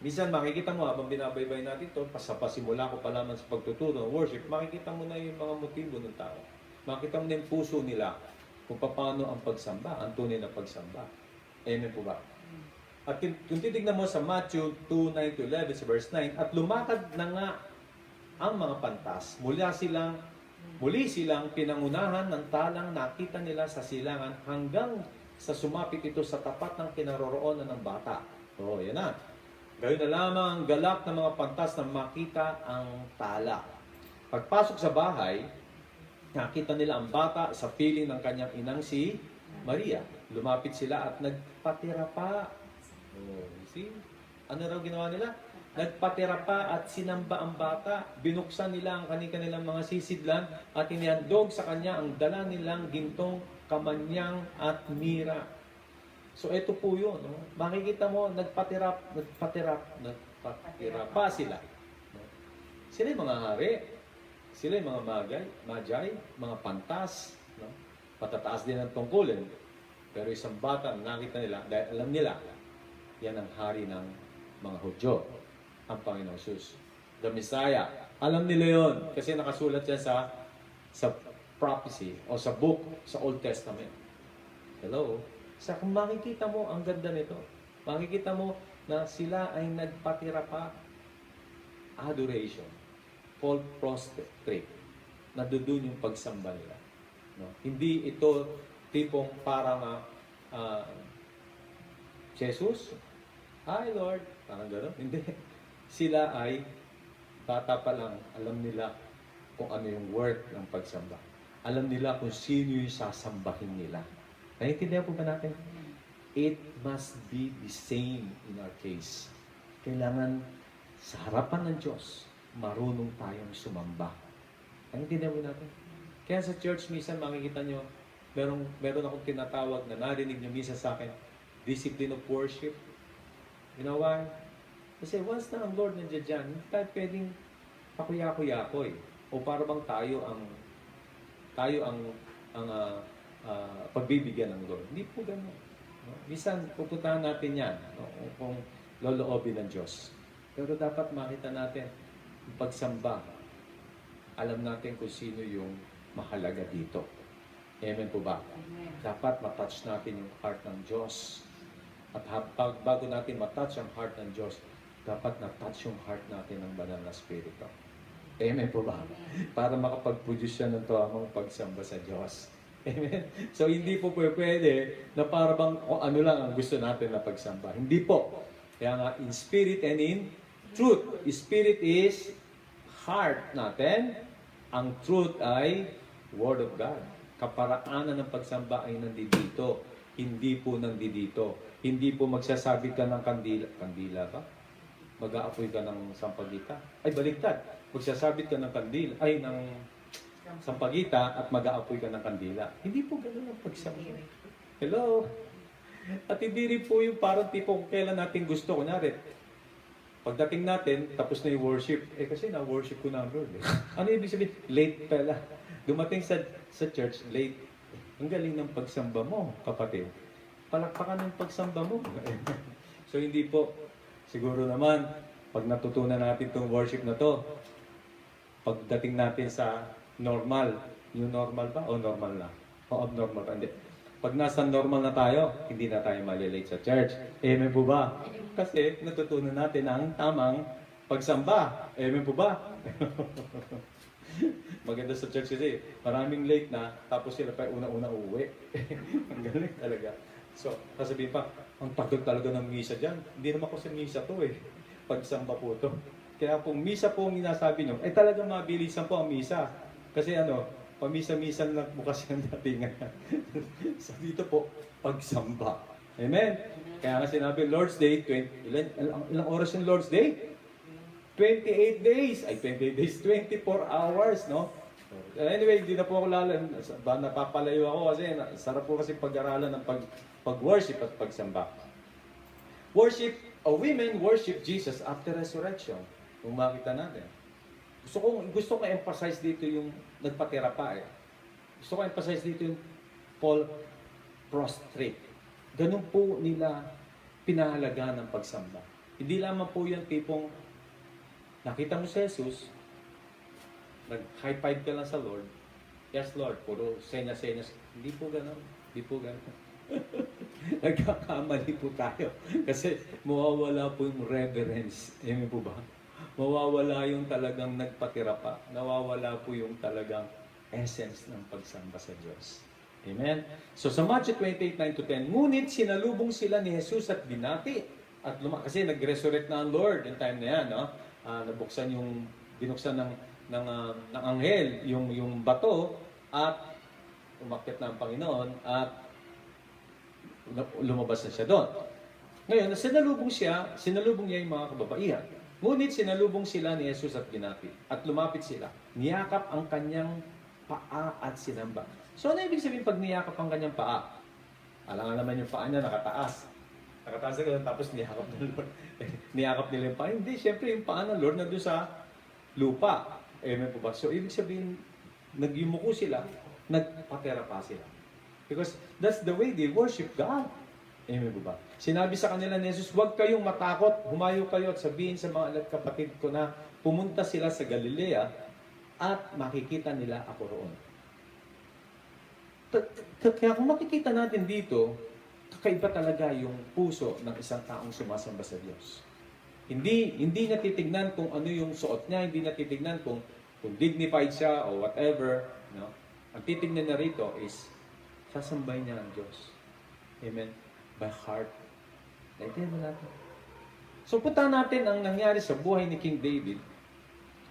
Minsan makikita mo habang binabaybay natin ito, pasimula ko pa lamang sa pagtuturo ng worship, makikita mo na yung mga motibo ng tao. Makikita mo na yung puso nila kung paano ang pagsamba, ang tunay na pagsamba. Amen po ba? At kung titignan mo sa Matthew 2:9-11 sa verse 9, at lumakad na nga ang mga pantas. Muli silang pinangunahan ng talang nakita nila sa silangan hanggang sa sumapit ito sa tapat ng kinaroroonan ng bata. Oo, yan na. Gayun na lamang ang galak ng mga pantas na makita ang tala. Pagpasok sa bahay, nakita nila ang bata sa piling ng kanyang inang si Maria. Lumapit sila at nagpatira pa. Oh, see? Ano raw ginawa nila? Nagpatira pa at sinamba ang bata. Binuksan nila ang kanilang mga sisidlan at inihandog sa kanya ang dala nilang gintong, kamanyang at mira. So ito po yun. No? Makikita mo, nagpatira pa sila. No? Sila yung mga hari. Sila yung mga magi, mga pantas. No? Patataas din ang tungkulin. Pero isang bata na nakita nila, dahil alam nila, yan ang hari ng mga Hudyo, ang Panginoon Jesus. The Messiah. Alam nila yon kasi nakasulat yan sa prophecy o sa book, sa Old Testament. Hello? Sa kung makikita mo, ang ganda nito. Makikita mo na sila ay nagpatira pa. Adoration. Fall prostrate. Nadudun yung pagsamba nila. No? Hindi ito tipong parang Jesus, hi Lord, parang gano'n. Hindi. Sila ay bata pa lang, alam nila kung ano yung worth ng pagsamba. Alam nila kung sino yung sasambahin nila. Naiintindihan po ba natin? It must be the same in our case. Kailangan sa harapan ng Diyos, marunong tayong sumamba. Naiintindihan po natin? Kaya sa church, minsan makikita nyo, meron akong tinatawag na narinig nyo minsan sa akin, discipline of worship. You know why? Kasi once na ang Lord nandiyan dyan, hindi tayo pwedeng pakuya-kuya-koy. O para bang tayo ang pagbibigyan ng Lord. Hindi po gano'n. No? Minsan, pupuntahan natin yan, no? Kung loloobin ng Diyos. Pero dapat makita natin, yung pagsamba, alam natin kung sino yung mahalaga dito. Amen po ba? Amen. Dapat matouch natin yung heart ng Diyos. At bago natin matouch ang heart ng Diyos, dapat na-touch yung heart natin ng banal na Espiritu. Amen po ba? Para makapag-produce siya ng tuwamang pagsamba sa Diyos. Amen? So, hindi po pwede na para bang ano lang ang gusto natin na pagsamba. Hindi po. Kaya nga, in spirit and in truth. Spirit is heart natin. Ang truth ay Word of God. Kaparaanan ng pagsamba ay nandito. Hindi po nandito. Hindi po magsasabi ka ng kandila. Kandila ba? Mag-aapoy ka ng sampagita. Ay, baliktad. Magsasabit ka ng kandila. Ay, ng sampagita at mag-aapoy ka ng kandila. Hindi po ganun ang pagsamba. Hello? At hindi rin po yung parang tipo kung kailan natin gusto. Kunyari, pagdating natin, tapos na yung worship. Kasi na-worship ko na ang Lord. Ano ibig sabihin? Late pala. Dumating sa church, late. Ang galing ng pagsamba mo, kapatid. Palakpakan ng pagsamba mo. So hindi po. Siguro naman, pag natutunan natin itong worship na to, pagdating natin sa normal, yung normal ba o normal na? O abnormal pa? Hindi. Pag nasa normal na tayo, hindi na tayo malilate sa church. Amen po ba? Kasi natutunan natin ang tamang pagsamba. Amen po ba? Maganda sa church kasi maraming late na, tapos sila pa una-una uuwi. Ang galing talaga. So, sasabihin pa, ang tagal talaga ng misa dyan. Hindi naman ko sa misa to eh. Pagsamba po to. Kaya kung misa po ang inasabi nyo, talagang mabilisan po ang misa. Kasi pamisa-misan lang bukas yung datingan. So dito po, pagsamba. Amen? Kaya nga sinabi, Lord's Day, ilang oras yung Lord's Day? 28 days. Ay, 28 days, 24 hours, no? Anyway, hindi na po ako napapalayo ako kasi sarap po kasi pag-aralan ng pag-worship at pagsamba. Women worship Jesus after resurrection. Kung makita natin. Gusto ko emphasize dito yung nagpatira pa eh. Gusto ko emphasize dito yung Paul prostrate. Ganun po nila pinahalaga ng pagsamba. Hindi lamang po yung tipong nakita mo si Jesus, nag-high five ka lang sa Lord. Yes, Lord. Puro senyas-senyas. Hindi po ganun. Hindi po ganun. Nagkakamali po tayo. Kasi mawawala po yung reverence. Amen po ba? Mawawala yung talagang nagpatira pa. Nawawala po yung talagang essence ng pagsamba sa Diyos. Amen? So sa Matthew 28:9-10, ngunit sinalubong sila ni Jesus at binati. At kasi nag-resurrect na ang Lord yung time na yan. No? Binuksan ng anghel yung bato at umakyat na ang Panginoon at lumabas na siya doon. Ngayon, sinalubong niya yung mga kababaihan. Ngunit sinalubong sila ni Jesus at binati at lumapit sila. Niyakap ang kanyang paa at sinamba. So ano ibig sabihin pag niyakap ang kanyang paa? Alam naman yung paa niya nakataas. Nakataas na ganun, tapos niyakap ng Lord. Niyakap nila yung paa. Hindi, syempre yung paa ng Lord nandun sa lupa. Amen po ba? So ibig sabihin, nagyumuko sila, nagpatera pa sila. Because that's the way they worship God. Amen po ba? Sinabi sa kanila ni Jesus, huwag kayong matakot, humayo kayo at sabihin sa mga kapatid ko na pumunta sila sa Galilea at makikita nila ako roon. Kaya kung makikita natin dito, kakaiba talaga yung puso ng isang taong sumasamba sa Diyos. Hindi niya titignan kung ano yung suot niya, hindi niya titignan kung dignified siya o whatever. No? Ang titignan na rito is, sasambay niya ang Diyos. Amen? By heart. Naintindihan mo natin. So, punta natin ang nangyari sa buhay ni King David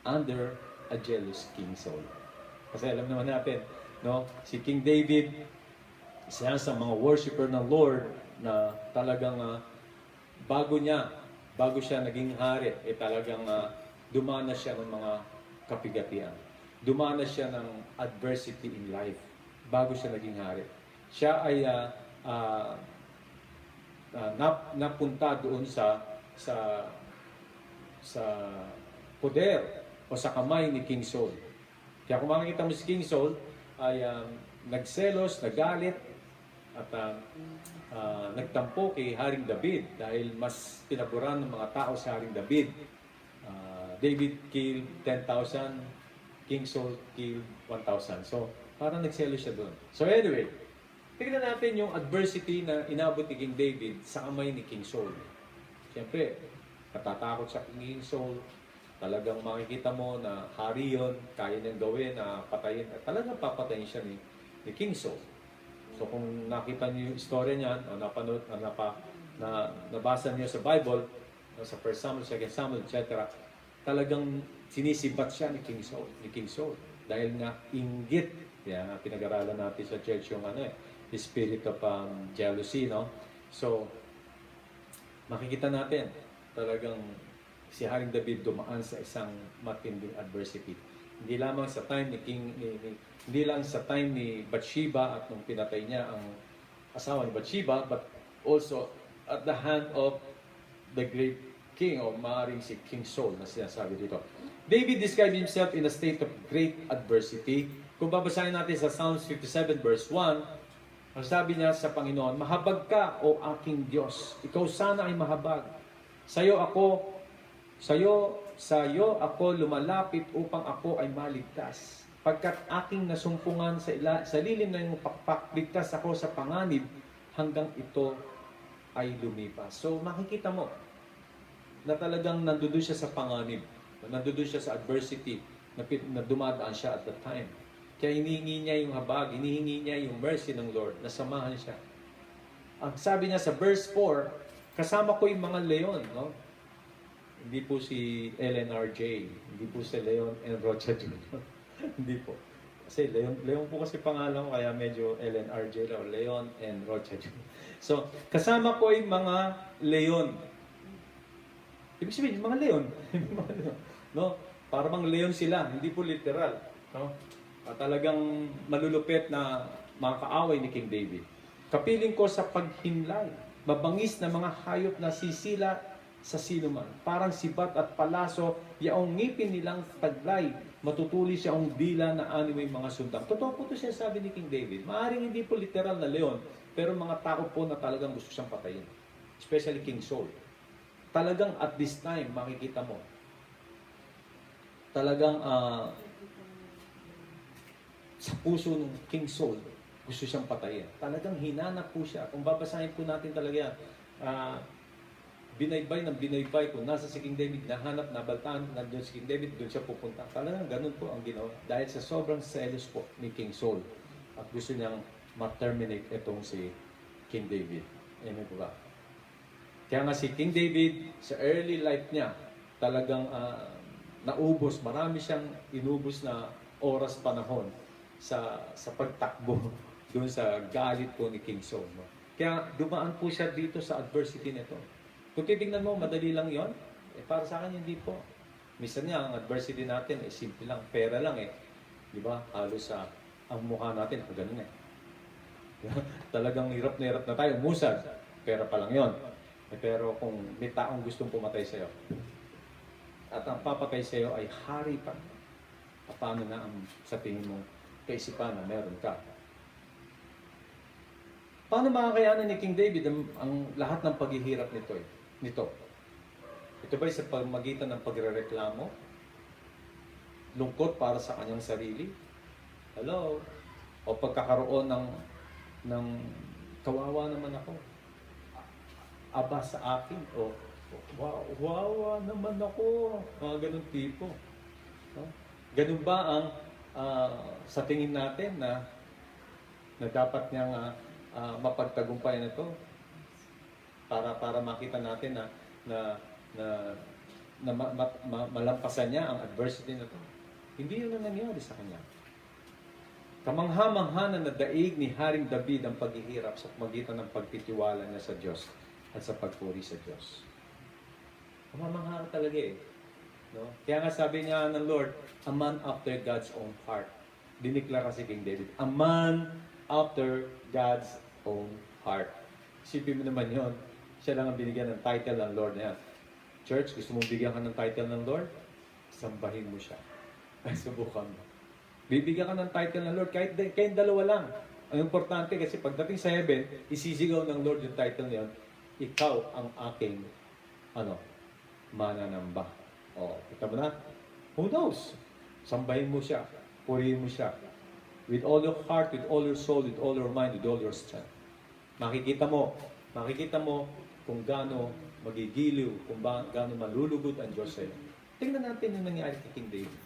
under a jealous King Saul. Kasi alam naman natin, no, si King David, isa sa mga worshiper ng Lord na talagang bago siya naging hari, talagang dumanas siya ng mga kapigatian. Dumanas siya ng adversity in life bago siya naging hari. Siya ay napunta doon sa poder o sa kamay ni King Saul. Kaya kung makikita mo si King Saul ay nagselos, nagalit at nagtampo kay Haring David dahil mas pinaboran ng mga tao sa Haring David. David killed 10,000, King Saul killed 1,000. So, parang nagselos siya doon. So anyway, tignan natin yung adversity na inabot ni King David sa kamay ni King Saul. Siyempre, natatakot sa King Saul. Talagang makikita mo na hari yun, kaya niyang gawin na patayin. At talagang papatayin siya ni King Saul. So kung nakita niyo yung istorya niyan, o napanood, nabasa niyo sa Bible, sa 1 Samuel, 2 Samuel, etc., talagang sinisibat siya ni King Saul. Dahil nga inggit. Kaya nga pinag-aralan natin sa church yung the spirit of jealousy, no? So, makikita natin talagang si Haring David dumaan sa isang matinding adversity. Hindi lamang sa time hindi lang sa time ni Bathsheba at nung pinatay niya ang asawa ni Bathsheba, but also at the hand of the great king o maaaring si King Saul na sinasabi dito. David described himself in a state of great adversity. Kung babasahin natin sa Psalms 57 verse 1, ang sabi niya sa Panginoon, mahabag ka, O aking Diyos. Ikaw sana ay mahabag. Sayo ako lumalapit upang ako ay maligtas. Pagkat aking nasumpungan sa lilim ng iyong pakpak, ligtas ako sa panganib hanggang ito ay lumipas. So makikita mo na talagang nandoon siya sa panganib, nandoon siya sa adversity, na dumadaan siya at that time. Kaya hinihingi niya yung habag, hinihingi niya yung mercy ng Lord, na samahan siya. Ang sabi niya sa verse 4, kasama ko yung mga leon, no? Hindi po si LNRJ, hindi po si Leon and Rocha Jr. Hindi po. Kasi Leon po kasi pangalan ko, kaya medyo LNRJ o Leon and Rocha Jr. So, kasama ko yung mga leon. Ibig sabihin, mga leon. Mga leon. No? Para bang leon sila, hindi po literal. No? At talagang malulupit na mga kaaway ni King David. Kapiling ko sa paghimlay, mabangis na mga hayop na sisila sa sinuman. Parang sibat at palaso, yaong ngipin nilang taglay, matutuli siya ang dila na animoy mga sundang. Totoo po ito siya sabi ni King David. Maaring hindi po literal na leon, pero mga tao po na talagang gusto siyang patayin. Especially King Saul. Talagang at this time, makikita mo, talagang sa puso ng King Saul, gusto siyang patayin. Talagang hinanap po siya. Kung babasahin po natin talaga, binaybay ng binaybay kung nasa si King David, nahanap, nabaltaan, nandiyon si King David, doon siya pupunta. Talagang ganun po ang ginawa. Dahil sa sobrang selos po ni King Saul. At gusto niyang ma-terminate itong si King David. Amen po ba? Kaya nga si King David, sa early life niya, talagang naubos, marami siyang inubos na oras, panahon sa pagtakbo doon sa galit po ni King Saul. No? Kaya dumaan po siya dito sa adversity nito. Kung titignan mo, madali lang yon. Para sa akin, hindi po. Minsan nga, ang adversity natin, simple lang. Pera lang eh. Di ba? Halos ang mukha natin, ganun eh. Talagang hirap na tayo. Musad. Pera pa lang yon. Pero kung may taong gustong pumatay sa'yo, at ang papatay sa'yo ay hari pa, paano na ang sa tingin mo kaisipan na meron ka? Paano makakayanan ni King David ang lahat ng paghihirap nito? Ito ba sa pamagitan ng pagrereklamo? Lungkot para sa kanyang sarili? Hello? O pagkakaroon ng kawawa naman ako? Aba sa akin? O wawa naman ako? Mga ganun tipo. No? Ganun ba ang sa tingin natin na dapat niyang mapagtagumpay na ito para makita natin na malampasan niya ang adversity na ito. Hindi yun ang nangyari sa kanya. Kamangha-mangha na daig ni Haring David ang paghihirap sa pagitan ng pagtitiwala niya sa Diyos at sa pagpuri sa Diyos. Kamangha talaga eh. No? Kaya nga sabi niya ng Lord, a man after God's own heart. Diniklara si King David, a man after God's own heart. Isipin mo naman yon. Siya lang ang binigyan ng title ng Lord na yan. Church, gusto mong bigyan ka ng title ng Lord? Sambahin mo siya. Ay, subukan mo. Bibigyan ka ng title ng Lord, kahit kayong dalawa lang. Ang importante kasi pagdating sa heaven, isisigaw ng Lord yung title niyon, ikaw ang aking mananamba. O, kita mo na? Who knows? Sambahin mo siya. Purihin mo siya. With all your heart, with all your soul, with all your mind, with all your strength. Makikita mo kung gaano magigiliw, kung gaano malulugod ang Diyos sa'yo. Tingnan natin yung nangyari kay King David.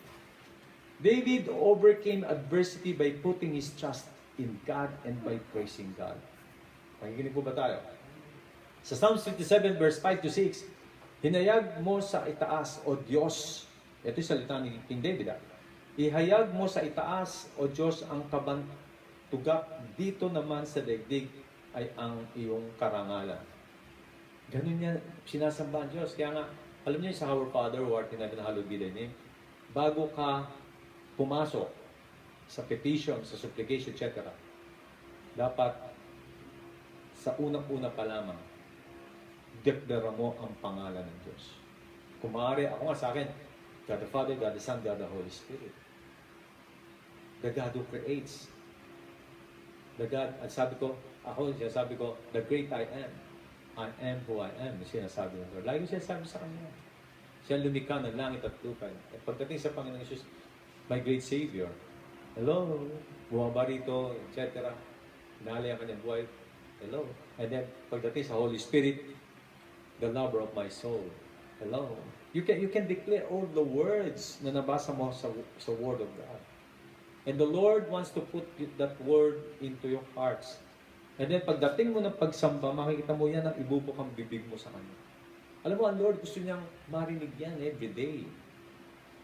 David overcame adversity by putting his trust in God and by praising God. Makikinig po ba tayo? Sa Psalms 57 verse 5 to 6, hinayag mo sa itaas, O Diyos. Ito yung salita ni King David. Ihayag mo sa itaas, O Diyos, ang kabantugak. Dito naman sa daigdig ay ang iyong karangalan. Ganun niya sinasamba ang Diyos. Kaya nga, alam niyo sa Our Father who art in heaven, hallowed be thy name. Bago ka pumasok sa petition, sa supplication, etc., dapat sa unang-una pa lamang, deklara mo ang pangalan ng Diyos. Kung maaari, ako nga sa akin, God the Father, God the Son, God the Holy Spirit. The God who creates. The God, at sabi ko, the great I am. I am who I am. Sinasabi ng Lord. Lagi sinasabi sa kanya. Siya lumikha ng langit at lupa. At pagdating sa Panginoon Jesus, my great Savior, Hello? Bumaba rito, etc. Inaalay ang kanyang buhay. Hello? And then, pagdating sa Holy Spirit, the lover of my soul. Hello? You can declare all the words na nabasa mo sa Word of God. And the Lord wants to put that word into your hearts. And then pagdating mo ng pagsamba, makikita mo yan ang ibubuk ang bibig mo sa Kanya. Alam mo, ang Lord gusto niyang marinig yan every day.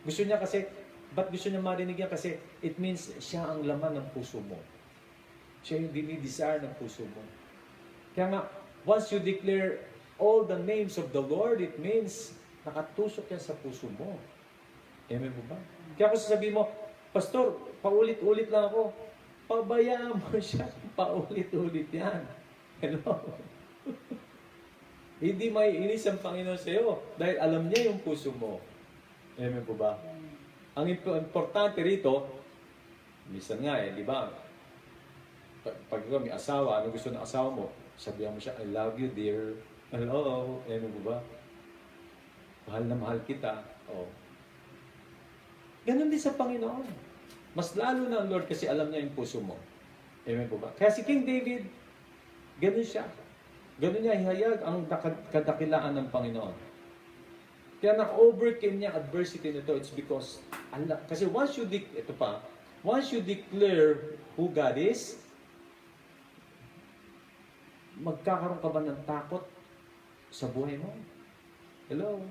Gusto niya kasi, ba't gusto niya marinig yan? Kasi it means siya ang laman ng puso mo. Siya yung dinidesire ng puso mo. Kaya nga, once you declare all the names of the Lord, it means nakatusok yan sa puso mo. Amen mo ba? Kaya kung sasabihin mo, Pastor, paulit-ulit lang ako. Pabayaan mo siya. Paulit-ulit yan. Hello? Hindi may inis ang Panginoon sa iyo dahil alam niya yung puso mo. Amen po ba? Ang importante rito, minsan nga di ba? Pag may asawa, ano gusto ng asawa mo? Sabihan mo siya, I love you, dear. Hello? Amen po ba? Mahal na mahal kita. Oh. Ganon din sa Panginoon. Mas lalo na ang Lord kasi alam niya yung puso mo. Amen po ba? Kaya si King David, ganon siya. Ganon niya ihayag ang kadakilaan ng Panginoon. Kaya na-overcame niya adversity nito, it's because Allah. Kasi once you declare who God is, magkakaroon ka ba ng takot sa buhay mo? Hello?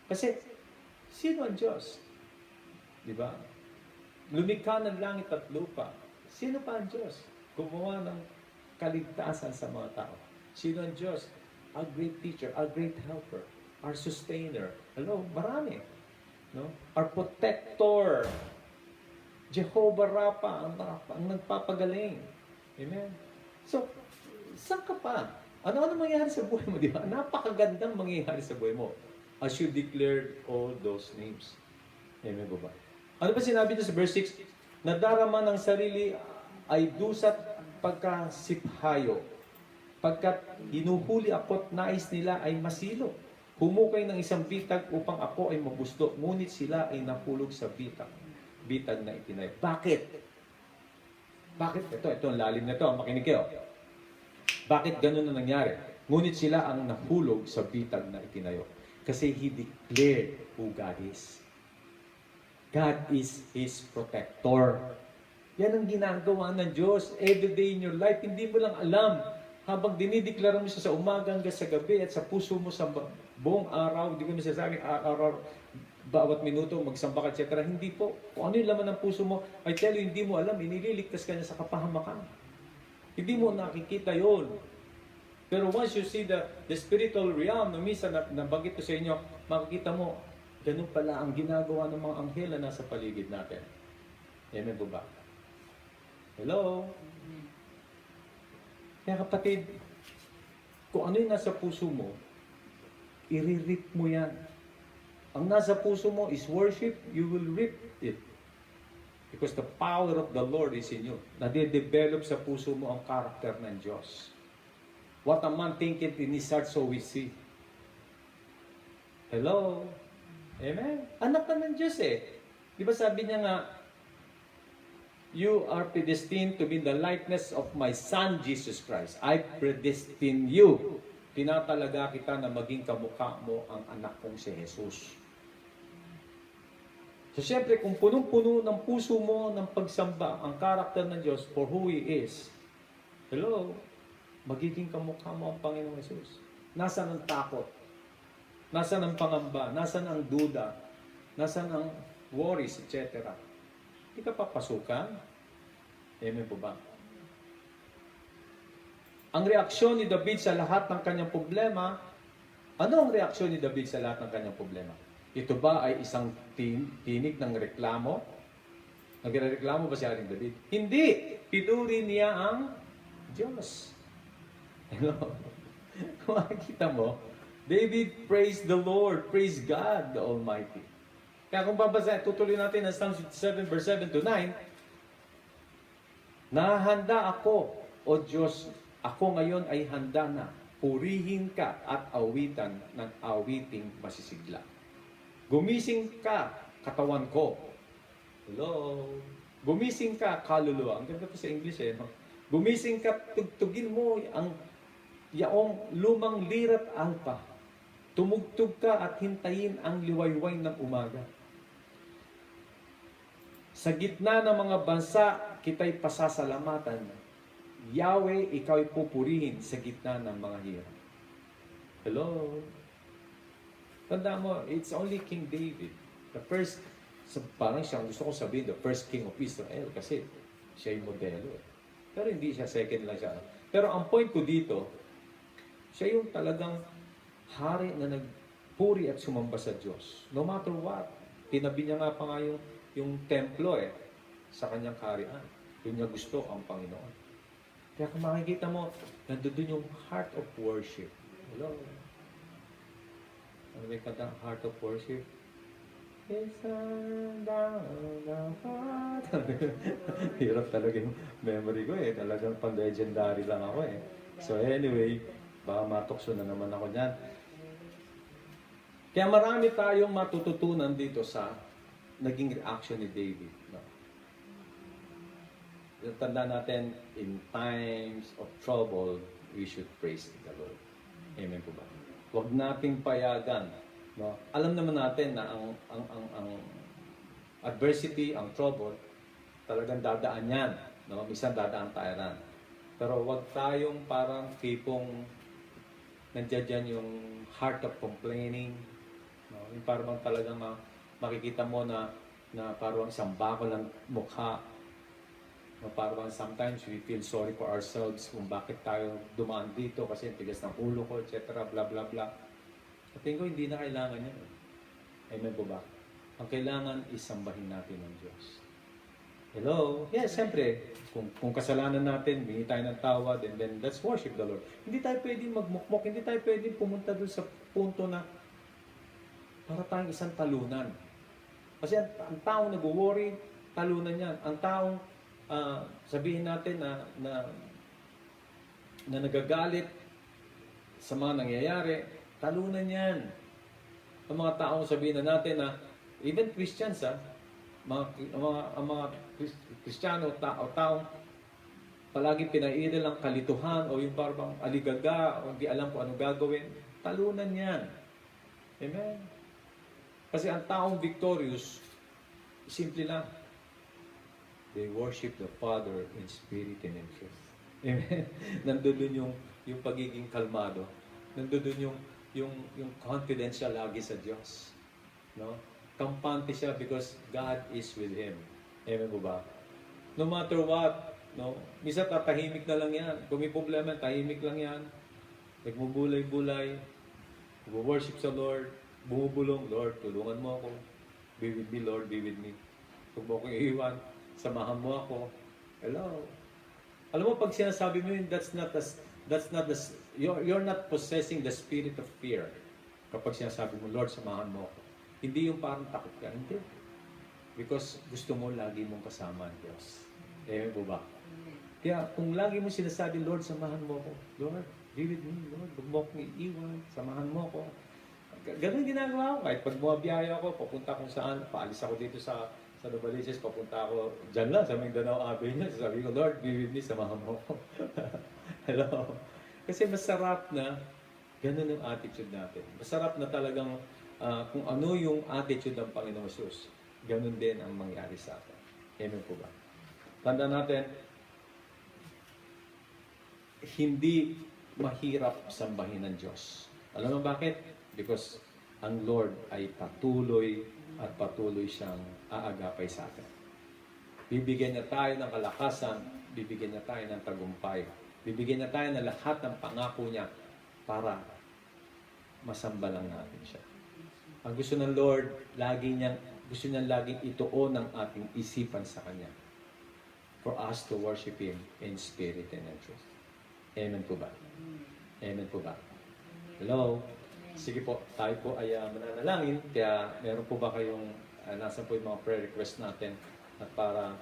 Kasi, sino ang Diyos? Di ba? Lumikha ng langit at lupa. Sino pa ang Diyos? Gumawa ng kaligtasan sa mga tao. Sino ang Diyos? Our great teacher, our great helper, our sustainer. Hello? Marami. No? Our protector. Jehovah Rapha, ang nagpapagaling. Amen? So, saan ka pa? Ano mangyayari sa buhay mo, di ba? Napakagandang mangyayari sa buhay mo as you declared all those names. Amen ba ba? Ano pa sinabi niya sa verse 6? Nadarama ng sarili ay dusat pagkasiphayo. Pagkat hinuhuli ako't nais nila ay masilo. Humukay ng isang bitag upang ako ay mabusto. Ngunit sila ay nahulog sa bitag. Bitag na itinay. Bakit? Bakit? Ito ang lalim na ito. Makinig kayo. Bakit ganun na nangyari? Ngunit sila ang nahulog sa bitag na itinayo. Kasi He declared who God is. God is His protector. Yan ang ginagawa ng Diyos every day in your life. Hindi mo lang alam. Habang dinideklara mo siya sa umaga hanggang sa gabi at sa puso mo sa buong araw, hindi ko masasabing araw, bawat minuto, magsamba ka, etc. Hindi po. Kung ano yung laman ng puso mo, I tell you, hindi mo alam, inililigtas ka niya sa kapahamakan. Hindi mo nakikita yon. Pero once you see the spiritual realm, na minsan nabanggit ko sa inyo, makikita mo, ganun pala ang ginagawa ng mga anghel na nasa paligid natin. Amen po ba? Hello? Kaya kapatid, kung ano yung nasa puso mo, i-rip mo yan. Ang nasa puso mo is worship, you will rip it. Because the power of the Lord is in you. Nade-develop sa puso mo ang karakter ng Diyos. What a man thinketh in his heart, so we see. Hello? Amen? Anak ka ng Diyos eh. Di ba sabi niya nga, you are predestined to be the likeness of my Son, Jesus Christ. I predestine you. Tinatalaga kita na maging kamukha mo ang anak kong si Jesus. So, syempre, kung punong-puno ng puso mo ng pagsamba ang karakter ng Diyos for who He is, hello, magiging kamukha mo ang Panginoong Jesus. Nasaan ang takot? Nasaan ang pangamba? Nasaan ang duda? Nasaan ang worries, etc.? Hindi ka papasukan. Amen po ba? Ang reaksyon ni David sa lahat ng kanyang problema, ano ang reaksyon ni David sa lahat ng kanyang problema? Ito ba ay isang tinig ng reklamo? Nagreklamo ba si Haring David? Hindi! Pinuri niya ang Diyos. Hello? Kung makikita mo, David praised the Lord, praise God the Almighty. Kaya kung babasa, tutuloy natin ang Psalm 57 verse 7 to 9, nahanda ako, O Diyos, ako ngayon ay handa na. Purihin ka at awitan ng awiting masisigla. Gumising ka, katawan ko. Hello? Gumising ka, kaluluwa. Ang ganda po sa English eh. No? Gumising ka, tugtugin mo ang yaong lumang lirat alpa. Tumugtog ka at hintayin ang liwayway ng umaga. Sa gitna ng mga bansa, kita'y pasasalamatan. Yahweh, ikaw'y pupurihin sa gitna ng mga hirap. Hello? Tanda mo, it's only King David. The first, parang siyang gusto ko sabihin, the first king of Israel kasi siya yung modelo. Pero hindi siya, second lang siya. Pero ang point ko dito, siya yung talagang hari na nagpuri at sumamba sa Diyos. No matter what. Tinabi niya nga pa nga yung templo sa kanyang kaharian. Yun niya gusto ang Panginoon. Kaya kung makikita mo, nandun yung heart of worship. Hello? Ano may kanta? Heart of worship? Hirap talaga yung memory ko Talagang pang-legendary lang ako So anyway, baka matukso na naman ako dyan. Kaya marami tayong matututunan dito sa naging reaction ni David. No? Tanda natin, in times of trouble, we should praise the Lord. Amen po ba? Huwag nating payagan. No? Alam naman natin na ang adversity, ang trouble, talagang dadaan yan. No? Minsan dadaan tayo ran. Pero huwag tayong parang tipong nandiyan dyan yung heart of complaining. No? Yung parang talagang makikita mo na parang isang bakol ng mukha. No, parang sometimes we feel sorry for ourselves kung bakit tayo dumaan dito kasi tigas ng ulo ko, etc. Bla bla bla. At tingin ko hindi na kailangan yan. Amen po ba? Ang kailangan is sambahin natin ng Diyos. Hello? Yes, siyempre, kung kasalanan natin, bingi tayo ng tawad, and then let's worship the Lord. Hindi tayo pwedeng magmukmok, hindi tayo pwedeng pumunta doon sa punto na para tayong isang talunan. Kasi ang taong nag-worry, talunan yan. Ang taong sabihin natin na nagagalit sa mga nangyayari, talunan yan. Ang mga taong sabihin na natin na even Christians mga Kristiyano taong palagi pinairal ang kalituhan o yung parang aligaga o hindi alam kung anong gagawin, talunan yan. Amen? Kasi ang taong victorious, simple lang. They worship the Father in spirit and in truth. Amen? Nandun yung pagiging kalmado. Nandun yung confidence siya lagi sa Diyos. No? Kampante siya because God is with him. Amen po ba? No matter what, no? Minsan tatahimik na lang yan. Kung may problema, tahimik lang yan. Nagmubulay-bulay. Nag-worship sa Lord. Bumubulong, Lord, tulungan mo ako. Be with me, Lord, be with me. Huwag mo akong iiwan. Samahan mo ako. Hello. Alam mo, pag sinasabi mo yun, you're not possessing the spirit of fear. Kapag sinasabi mo, Lord, samahan mo ako. Hindi yung parang takot ka. Hindi. Because gusto mo lagi mong kasama ang Diyos. Amen po ba? Kaya kung lagi mo sinasabi, Lord, samahan mo ako. Lord, be with me. Lord, huwag mo akong iiwan. Samahan mo ako. Ganun ginagawa ko. Kahit pag bumabiyaya ako, papunta kung saan, paalis ako dito sa Novaliches, papunta ako dyan lang, sa Mindanao Avenue. Sabi ko, Lord, be with me, samahan mo ako. Hello? Kasi masarap na ganun yung attitude natin. Masarap na talagang kung ano yung attitude ng Panginoon Jesus, ganun din ang mangyari sa atin. Amen po ba? Tanda natin, hindi mahirap sambahin ng Diyos. Alam mo bakit? Because ang Lord ay patuloy at patuloy siyang aagapay sa atin. Bibigyan niya tayo ng kalakasan, bibigyan niya tayo ng tagumpay, bibigyan niya tayo ng lahat ng pangako niya para masamba lang natin siya. Ang gusto ng Lord, gusto niya laging ituon ang ating isipan sa Kanya for us to worship Him in spirit and in truth. Amen po ba? Amen po ba? Hello? Sige po, tayo po ay mananalangin. Kaya meron po ba kayong, nasa po yung mga prayer request natin at para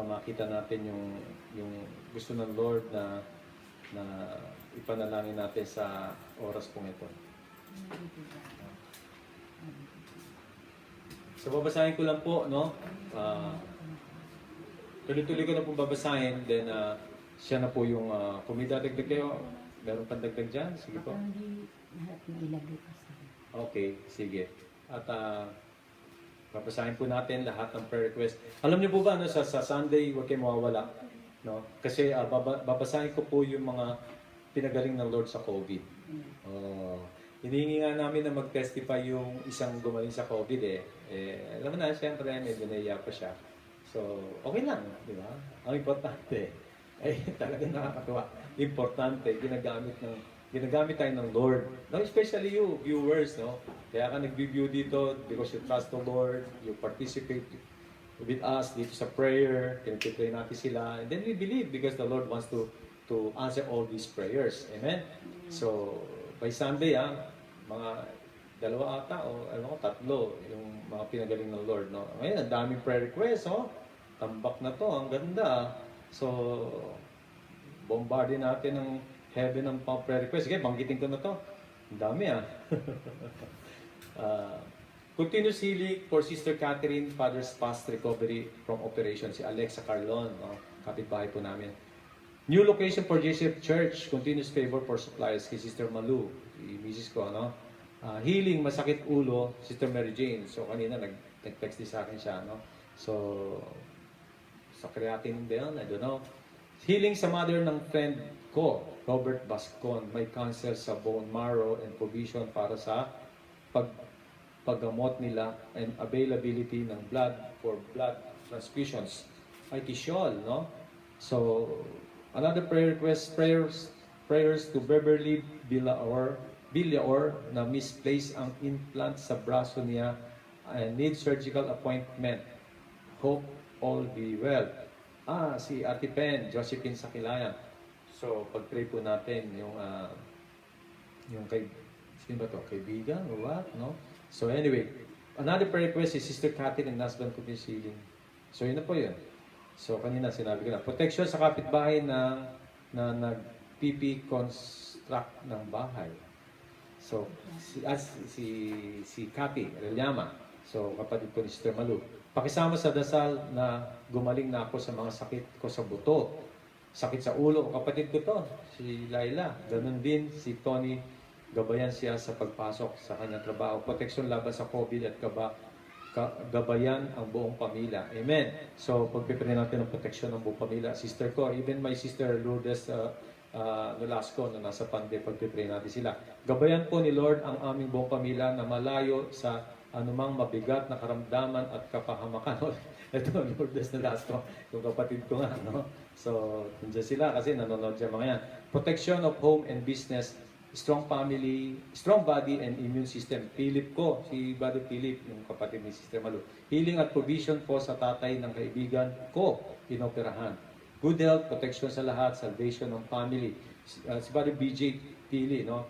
makita natin yung gusto ng Lord na ipanalangin natin sa oras pong ito. So babasahin ko lang po, no? Tuloy-tuloy ko na pong babasahin, then siya na po yung, kung may dadagdag kayo, meron pang dagdag dyan? Sige po. Baka hindi lahat na ilagay pa sa Okay, sige. At babasahin po natin lahat ng prayer request. Alam niyo po ba, no, sa Sunday, huwag kayong mawawala. No? Kasi babasahin ko po yung mga pinagaling ng Lord sa COVID. Hinihingi nga namin na mag-testify yung isang gumaling sa COVID alam mo na, siyempre, medyo naiya pa siya. So, okay lang, di ba? Ang importante, ay talagang nakakatuwa. Importante, ginagamit tayo ng Lord. No, especially you, viewers, no? Kaya ka nag-view dito because you trust the Lord, you participate with us dito sa prayer, pinipray natin sila, and then we believe because the Lord wants to answer all these prayers. Amen? So, by Sunday, mga 2 ata o tatlo yung mga pinagaling ng Lord, no? Ngayon, ang daming prayer requests, oh. Tambak na to, ang ganda. So, bombardin natin ng heaven ng prayer request. Sige, banggitin ko na to. Ang dami, continuous healing for Sister Catherine, Father's fast recovery from operation. Si Alexa Carlon, no? Kapitbahay po namin. New location for JCF Church, continuous favor for suppliers kay Sister Malu, si Mrs. ko, no? Healing, masakit ulo, Sister Mary Jane. So, kanina nag-text din sa akin siya, no? So, sa creatinine ba yun? I don't know. Healing sa mother ng friend ko, Robert Bascon, may cancer sa bone marrow and provision para sa paggamot nila and availability ng blood for blood transfusions. Ay Tishol, no? So, another prayer request, prayers to Beverly Villaor na misplaced ang implant sa braso niya and need surgical appointment. Hope all be well. Si Ate Pen, Josephine Sakilayan. So, pag-pray po natin yung sino ba to? Kaibigan or what? No? So, anyway, another prayer request is Sister Catherine and husband ko healing. So, yun na po yun. So, kanina sinabi ko na. Protection sa kapitbahay na nag-PP construct ng bahay. So, si Cathy Relama. So, kapatid ko ni Sister Malu. Pakisama sa dasal na gumaling na ako sa mga sakit ko sa buto. Sakit sa ulo. Kapatid ko to, si Laila. Ganun din si Tony. Gabayan siya sa pagpasok sa kanyang trabaho. Proteksyon laban sa COVID at gabayan ang buong pamilya. Amen. So, pagpipray natin ng proteksyon ng buong pamilya. Sister ko, even my sister Lourdes Nolasco na nasa Pande, pagpipray natin sila. Gabayan po ni Lord ang aming buong pamilya na malayo sa anumang mabigat na karamdaman at kapahamakan. Ito, Lourdes Nolasco, yung kapatid ko nga, no? So, nandiyan sila kasi nanonood siya mga yan. Protection of home and business, strong family, strong body and immune system. Philip ko, si Brother Philip, yung kapatid ni Sister Malu. Healing at provision po sa tatay ng kaibigan ko, inoperahan. Good health, protection sa lahat, salvation ng family. Si Brother BJ Pili, no?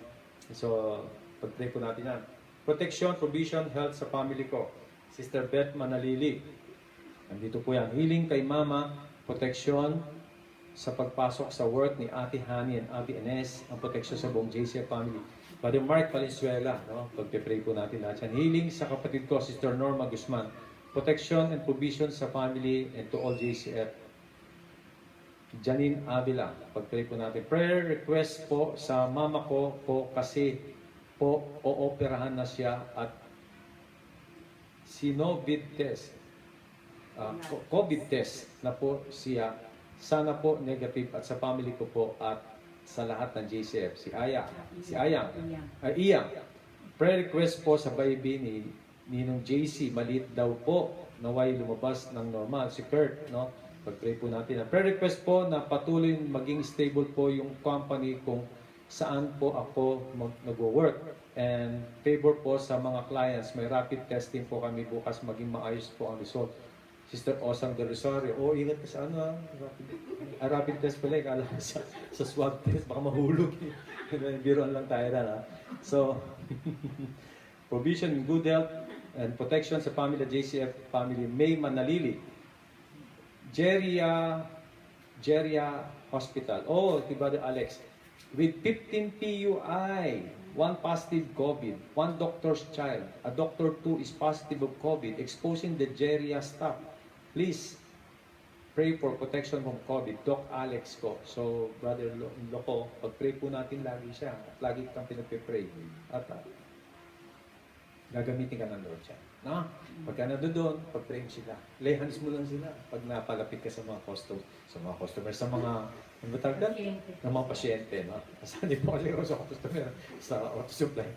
So, pag-pray po natin yan. Protection, provision, health sa family ko. Sister Beth Manalili. Nandito po yan. Healing kay Mama, protection sa pagpasok sa work ni Ate Hani and Ate Ines, ang protection sa buong JCF family. Brother Mark Valenzuela, no? Pag-pray po natin lahat yan. Healing sa kapatid ko, Sister Norma Guzman. Protection and provision sa family and to all JCF. Janine Avila, pag-pray po natin. Prayer request po sa mama ko po kasi po ooperahan na siya at COVID test na po siya. Sana po negative at sa family ko po at sa lahat ng JCF. Si Iyang. Prayer request po sa baby ni Ninong JC, maliit daw po, naway lumabas ng normal. Si Kurt, no? Pag-pray po natin. Prayer request po na patuloy maging stable po yung company kung saan po ako nag-work. And favor po sa mga clients. May rapid testing po kami bukas, maging maayos po ang result. Sister Osang de Rosario, ingat ka sa rapid test pala, kala ko sa swab test, baka mahulog. Biroan lang tayo na. So, provision in good health and protection sa family, JCF family, May Manalili. Jeria Hospital. Si Brother Alex. With 15 PUI. 1 positive COVID, 1 doctor's child, a doctor 2 is positive of COVID, exposing the Jeria staff. Please, pray for protection from COVID. Doc Alex ko. So, Brother Loco, pag-pray po natin lagi siya. At lagi kang pinag-pray. At gagamitin ka ng Lord siya. No? Pagka nandun, pag-pray mo sila. Lay hands mo lang sila. Pag napalapit ka sa mga customers, sa mga, ano ba tawag doon? Pasyente. Ng mga pasyente. No? Kasi hindi po kasi ako sa customer, sa auto supply.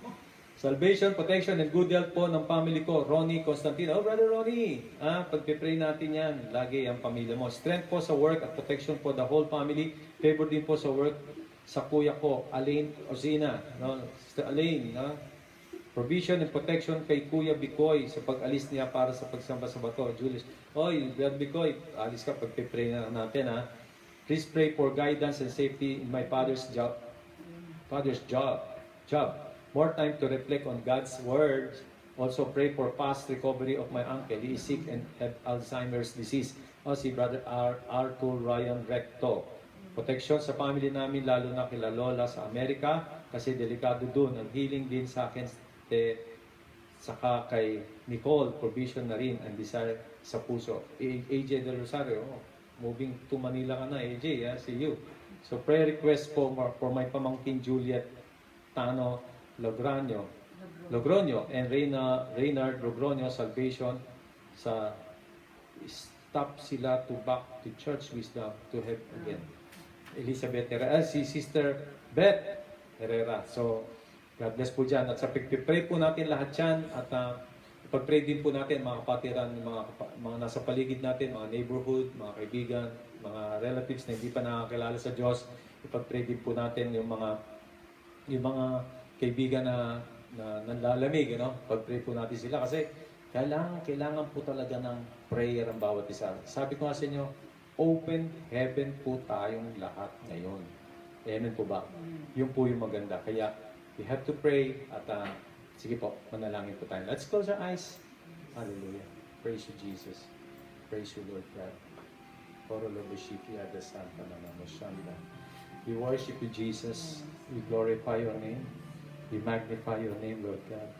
Salvation, protection, and good health po ng family ko. Ronnie Constantino. Oh, Brother Ronnie. Pag-pray natin yan. Lagi ang pamilya mo. Strength po sa work at protection po the whole family. Favor din po sa work sa kuya ko, Alain Ozina. No? Sister Alain. No? Provision and protection kay Kuya Bicoy sa pag-alis niya para sa pagsamba sa bato. Julius. Oy, Kuya Bicoy, alis ka, pag-pray na natin, ha? Please pray for guidance and safety in my father's job. More time to reflect on God's words. Also pray for fast recovery of my uncle. He is sick and had Alzheimer's disease. Si Brother Arthur Ryan Recto. Protection sa family namin, lalo na kila Lola sa Amerika, kasi delikado dun. Ang healing din sa akin, saka kay Nicole, provision na rin ang desire sa puso. AJ Del Rosario, moving to Manila ka na, AJ, see you. So prayer request for my pamangkin Juliet Tano Logronio and Reynard Logronio, salvation sa stop sila to back to church wisdom to have again. Elizabeth Herrera, si Sister Beth Herrera. So, God bless po dyan. At sa pag-pray po natin lahat yan at pag-pray din po natin mga kapatiran, mga nasa paligid natin, mga neighborhood, mga kaibigan, mga relatives na hindi pa nakakilala sa Diyos. Ipag-pray din po natin yung mga kaibigan na nanlalamig, Pag-pray po natin sila kasi kailangan po talaga ng prayer ang bawat isa. Sabi ko nga sa inyo, open heaven po tayong lahat ngayon. Amen po ba? Yun po yung maganda. Kaya we have to pray at sige po, manalangin po tayo. Let's close our eyes. Hallelujah. Praise you, Jesus. Praise you, Lord God. We worship you, Jesus. We glorify your name. We magnify your name, Lord God.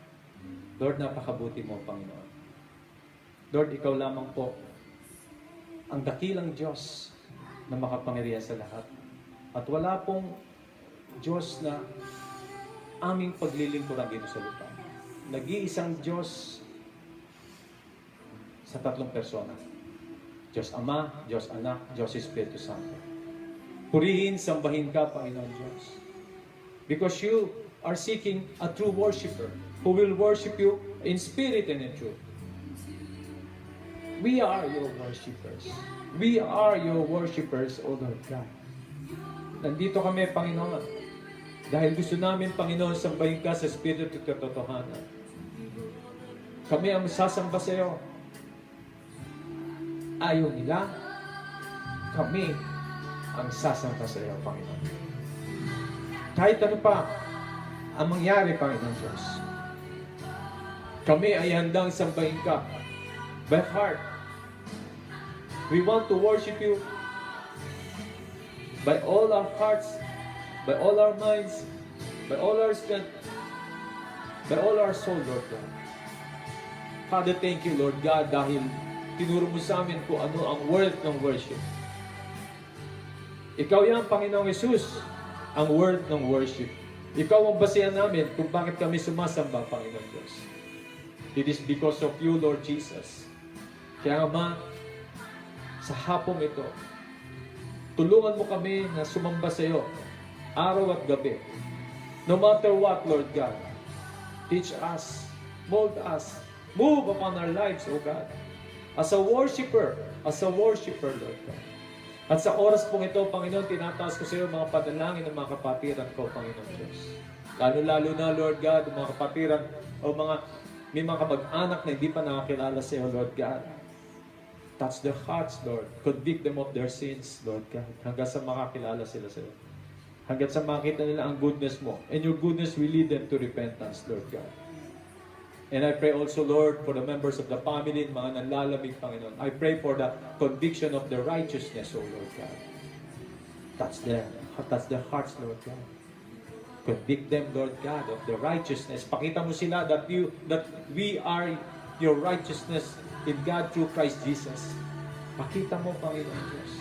Lord, napakabuti mo, Panginoon. Lord, ikaw lamang po ang dakilang Diyos na makapangyarihan sa lahat. At wala pong Diyos na aming paglilingkuran dito sa lupa. Nag-iisang Diyos sa tatlong persona. Diyos Ama, Diyos Anak, Diyos Espiritu Santo. Purihin, sambahin ka, Panginoon Diyos. Because you are seeking a true worshiper who will worship you in spirit and in truth. We are your worshipers. We are your worshipers, O Lord God. Nandito kami, Panginoon, dahil gusto namin, Panginoon, sambahin ka sa Espiritu at katotohanan. Kami ang sasamba sa iyo. Ayaw nila, kami ang sasamba sa iyo, Panginoon. Kahit ano pa ang mangyari, Panginoon Diyos, kami ay handang sambahin ka by heart. We want to worship you by all our hearts, by all our minds, by all our strength, by all our soul, Lord God. Father, thank you, Lord God, dahil tinuro mo sa amin kung ano ang worth ng worship. Ikaw yan, Panginoong Jesus, ang worth ng worship. Ikaw ang basihan namin kung bakit kami sumasamba, Panginoong Diyos. It is because of you, Lord Jesus. Kaya nga, sa hapong ito, tulungan mo kami na sumamba sa iyo, araw at gabi. No matter what, Lord God, teach us, mold us, move upon our lives, O God. As a worshiper, Lord God. At sa oras pong ito, Panginoon, tinataas ko sa iyo mga panalangin ng mga kapatiran ko, Panginoon Diyos. Lalo-lalo na, Lord God, mga kapatiran o may mga kamag-anak na hindi pa nakakilala sa iyo, Lord God. Touch their hearts, Lord. Convict them of their sins, Lord God. Hanggang sa makakilala sila sa iyo. Hanggang sa makita nila ang goodness mo. And your goodness will lead them to repentance, Lord God. And I pray also, Lord, for the members of the family, mga nanlalamig, Panginoon. I pray for the conviction of their righteousness, O Lord God. Touch their hearts, Lord God. Convict them, Lord God, of the righteousness. Pakita mo sila that we are your righteousness in God through Christ Jesus. Pakita mo, Panginoon Diyos.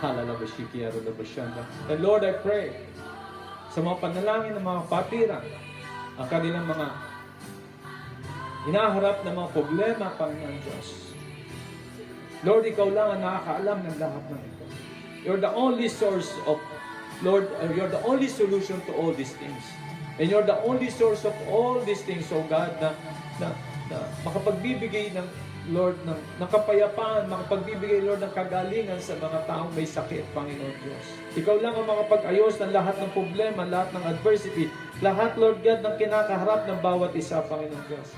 And Lord, I pray sa mga panalangin ng mga patiran, ang kanilang mga hinaharap na mga problema, Panginoon Diyos. Lord, ikaw lang ang nakakaalam ng lahat ng ito. You're the only source of Lord, you're the only solution to all these things. And you're the only source of all these things, oh God, na makapagbibigay ng Lord ng kapayapaan, makapagbibigay, Lord, ng kagalingan sa mga taong may sakit, Panginoon Diyos. Ikaw lang ang makapag-ayos ng lahat ng problema, lahat ng adversity, lahat, Lord God, ng kinakaharap ng bawat isa, Panginoon Diyos.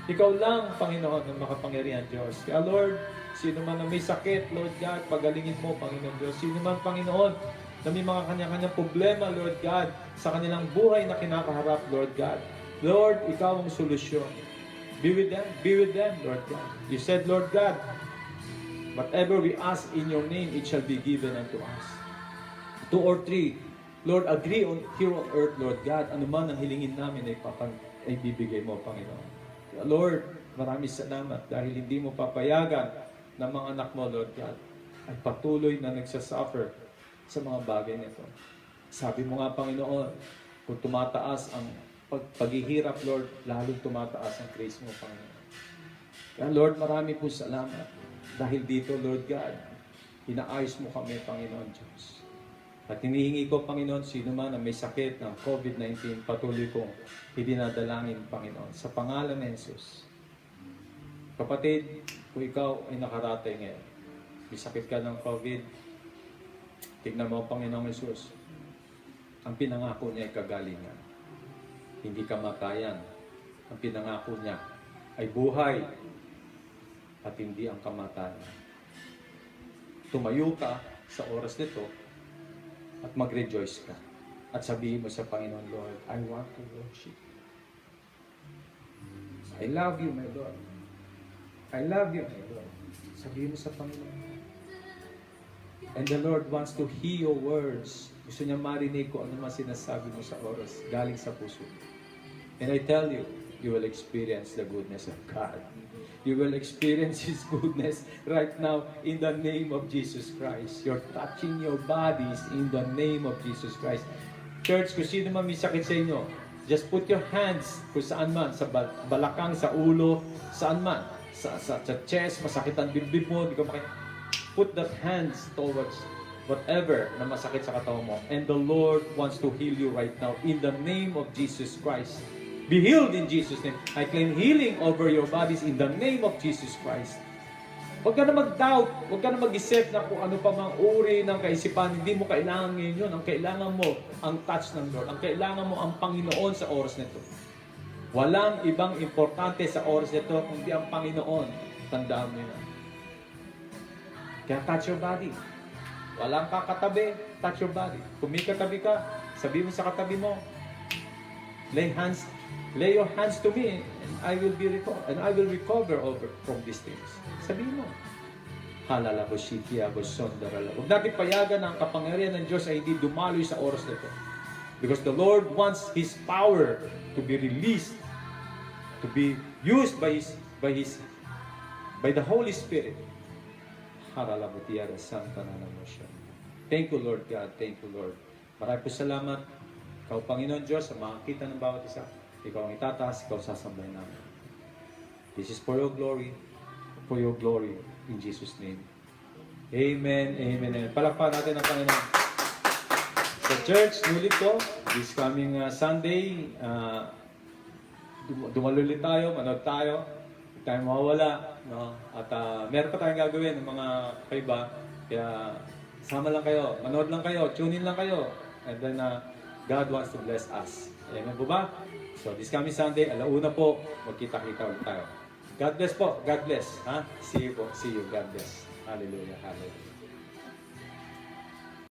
Ikaw lang, Panginoon, ang makapangyarihan, Diyos. Kaya, Lord, sino man na may sakit, Lord God, pagalingin mo, Panginoon Diyos. Sino man, Panginoon, na may mga kanya-kanyang problema, Lord God, sa kanilang buhay na kinakaharap, Lord God. Lord, ikaw ang solusyon. Be with them, Lord God. You said, Lord God, whatever we ask in your name, it shall be given unto us. 2 or 3, Lord, agree on here on earth, Lord God, ano man ang hilingin namin ay bibigay mo, Panginoon. Lord, maraming salamat dahil hindi mo papayagan ng mga anak mo, Lord God, ay patuloy na nagsasuffer sa mga bagay nito. Sabi mo nga, Panginoon, kung tumataas ang paghihirap, Lord, lalong tumataas ang grace mo, Panginoon. Kaya, Lord, marami po salamat. Dahil dito, Lord God, inaayos mo kami, Panginoon Diyos. At hinihingi ko, Panginoon, sino man na may sakit ng COVID-19, patuloy kong idinadalangin, Panginoon, sa pangalan ng Jesus. Kapatid, kung ikaw ay nakaratay ngayon, may sakit ka ng COVID, tignan mo, Panginoong Jesus, ang pinangako niya ay kagalingan. Hindi kamatayan. Ang pinangako niya ay buhay at hindi ang kamatayan. Tumayo ka sa oras nito at mag-rejoice ka. At sabihin mo sa Panginoon, Lord, I want to worship. I love you, my Lord. I love you, my Lord. Sabihin mo sa Panginoon. And the Lord wants to hear your words. Gusto niya marinig ko ano man sinasabi mo sa oras galing sa puso. And I tell you, you will experience the goodness of God. You will experience His goodness right now in the name of Jesus Christ. You're touching your bodies in the name of Jesus Christ. Church, kung sino man may sakit sa inyo, just put your hands kung saan man, sa balakang, sa ulo, saan man, sa chest, masakit ang dibdib mo, di ka put that hands towards whatever na masakit sa katawan mo. And the Lord wants to heal you right now in the name of Jesus Christ. Be healed in Jesus' name. I claim healing over your bodies in the name of Jesus Christ. Huwag ka na mag-doubt. Huwag ka na mag-isip na kung ano pa mang uri ng kaisipan. Hindi mo kailangan ngayon yun. Ang kailangan mo, ang touch ng Lord. Ang kailangan mo, ang Panginoon sa oras nito. Walang ibang importante sa oras nito kundi ang Panginoon. Tandaan mo yun. Kaya touch your body. Walang kakatabi, touch your body. Kung may katabi ka, sabihin mo sa katabi mo, lay your hands to me, and I will recover from these things. Sabihin mo. Halala ko, shikia ko, sondarala. Huwag natin payagan na ang kapangyarihan ng Diyos ay hindi dumaloy sa oras nito. Because the Lord wants His power to be released, to be used by the Holy Spirit. Thank you, Lord God. Thank you, Lord. Maraming po salamat. Ikaw, Panginoon Diyos, sa makakita ng bawat isa. Ikaw ang itataas, ikaw sasambahin namin. This is for your glory in Jesus' name. Amen, amen, amen. Palakpakan natin ang Panginoon. Sa church, nulit ko, this coming Sunday, dumalulit tayo, manood tayo. Hindi tayo mawawala. No? At meron pa tayong gagawin ng mga kaiba. Kaya sama lang kayo, manood lang kayo, tune in lang kayo. And then God wants to bless us. Amen po ba? So this coming Sunday, 1:00 po, magkita-kita ulit tayo. God bless po. God bless. Ha? See you po. See you. God bless. Hallelujah. Hallelujah.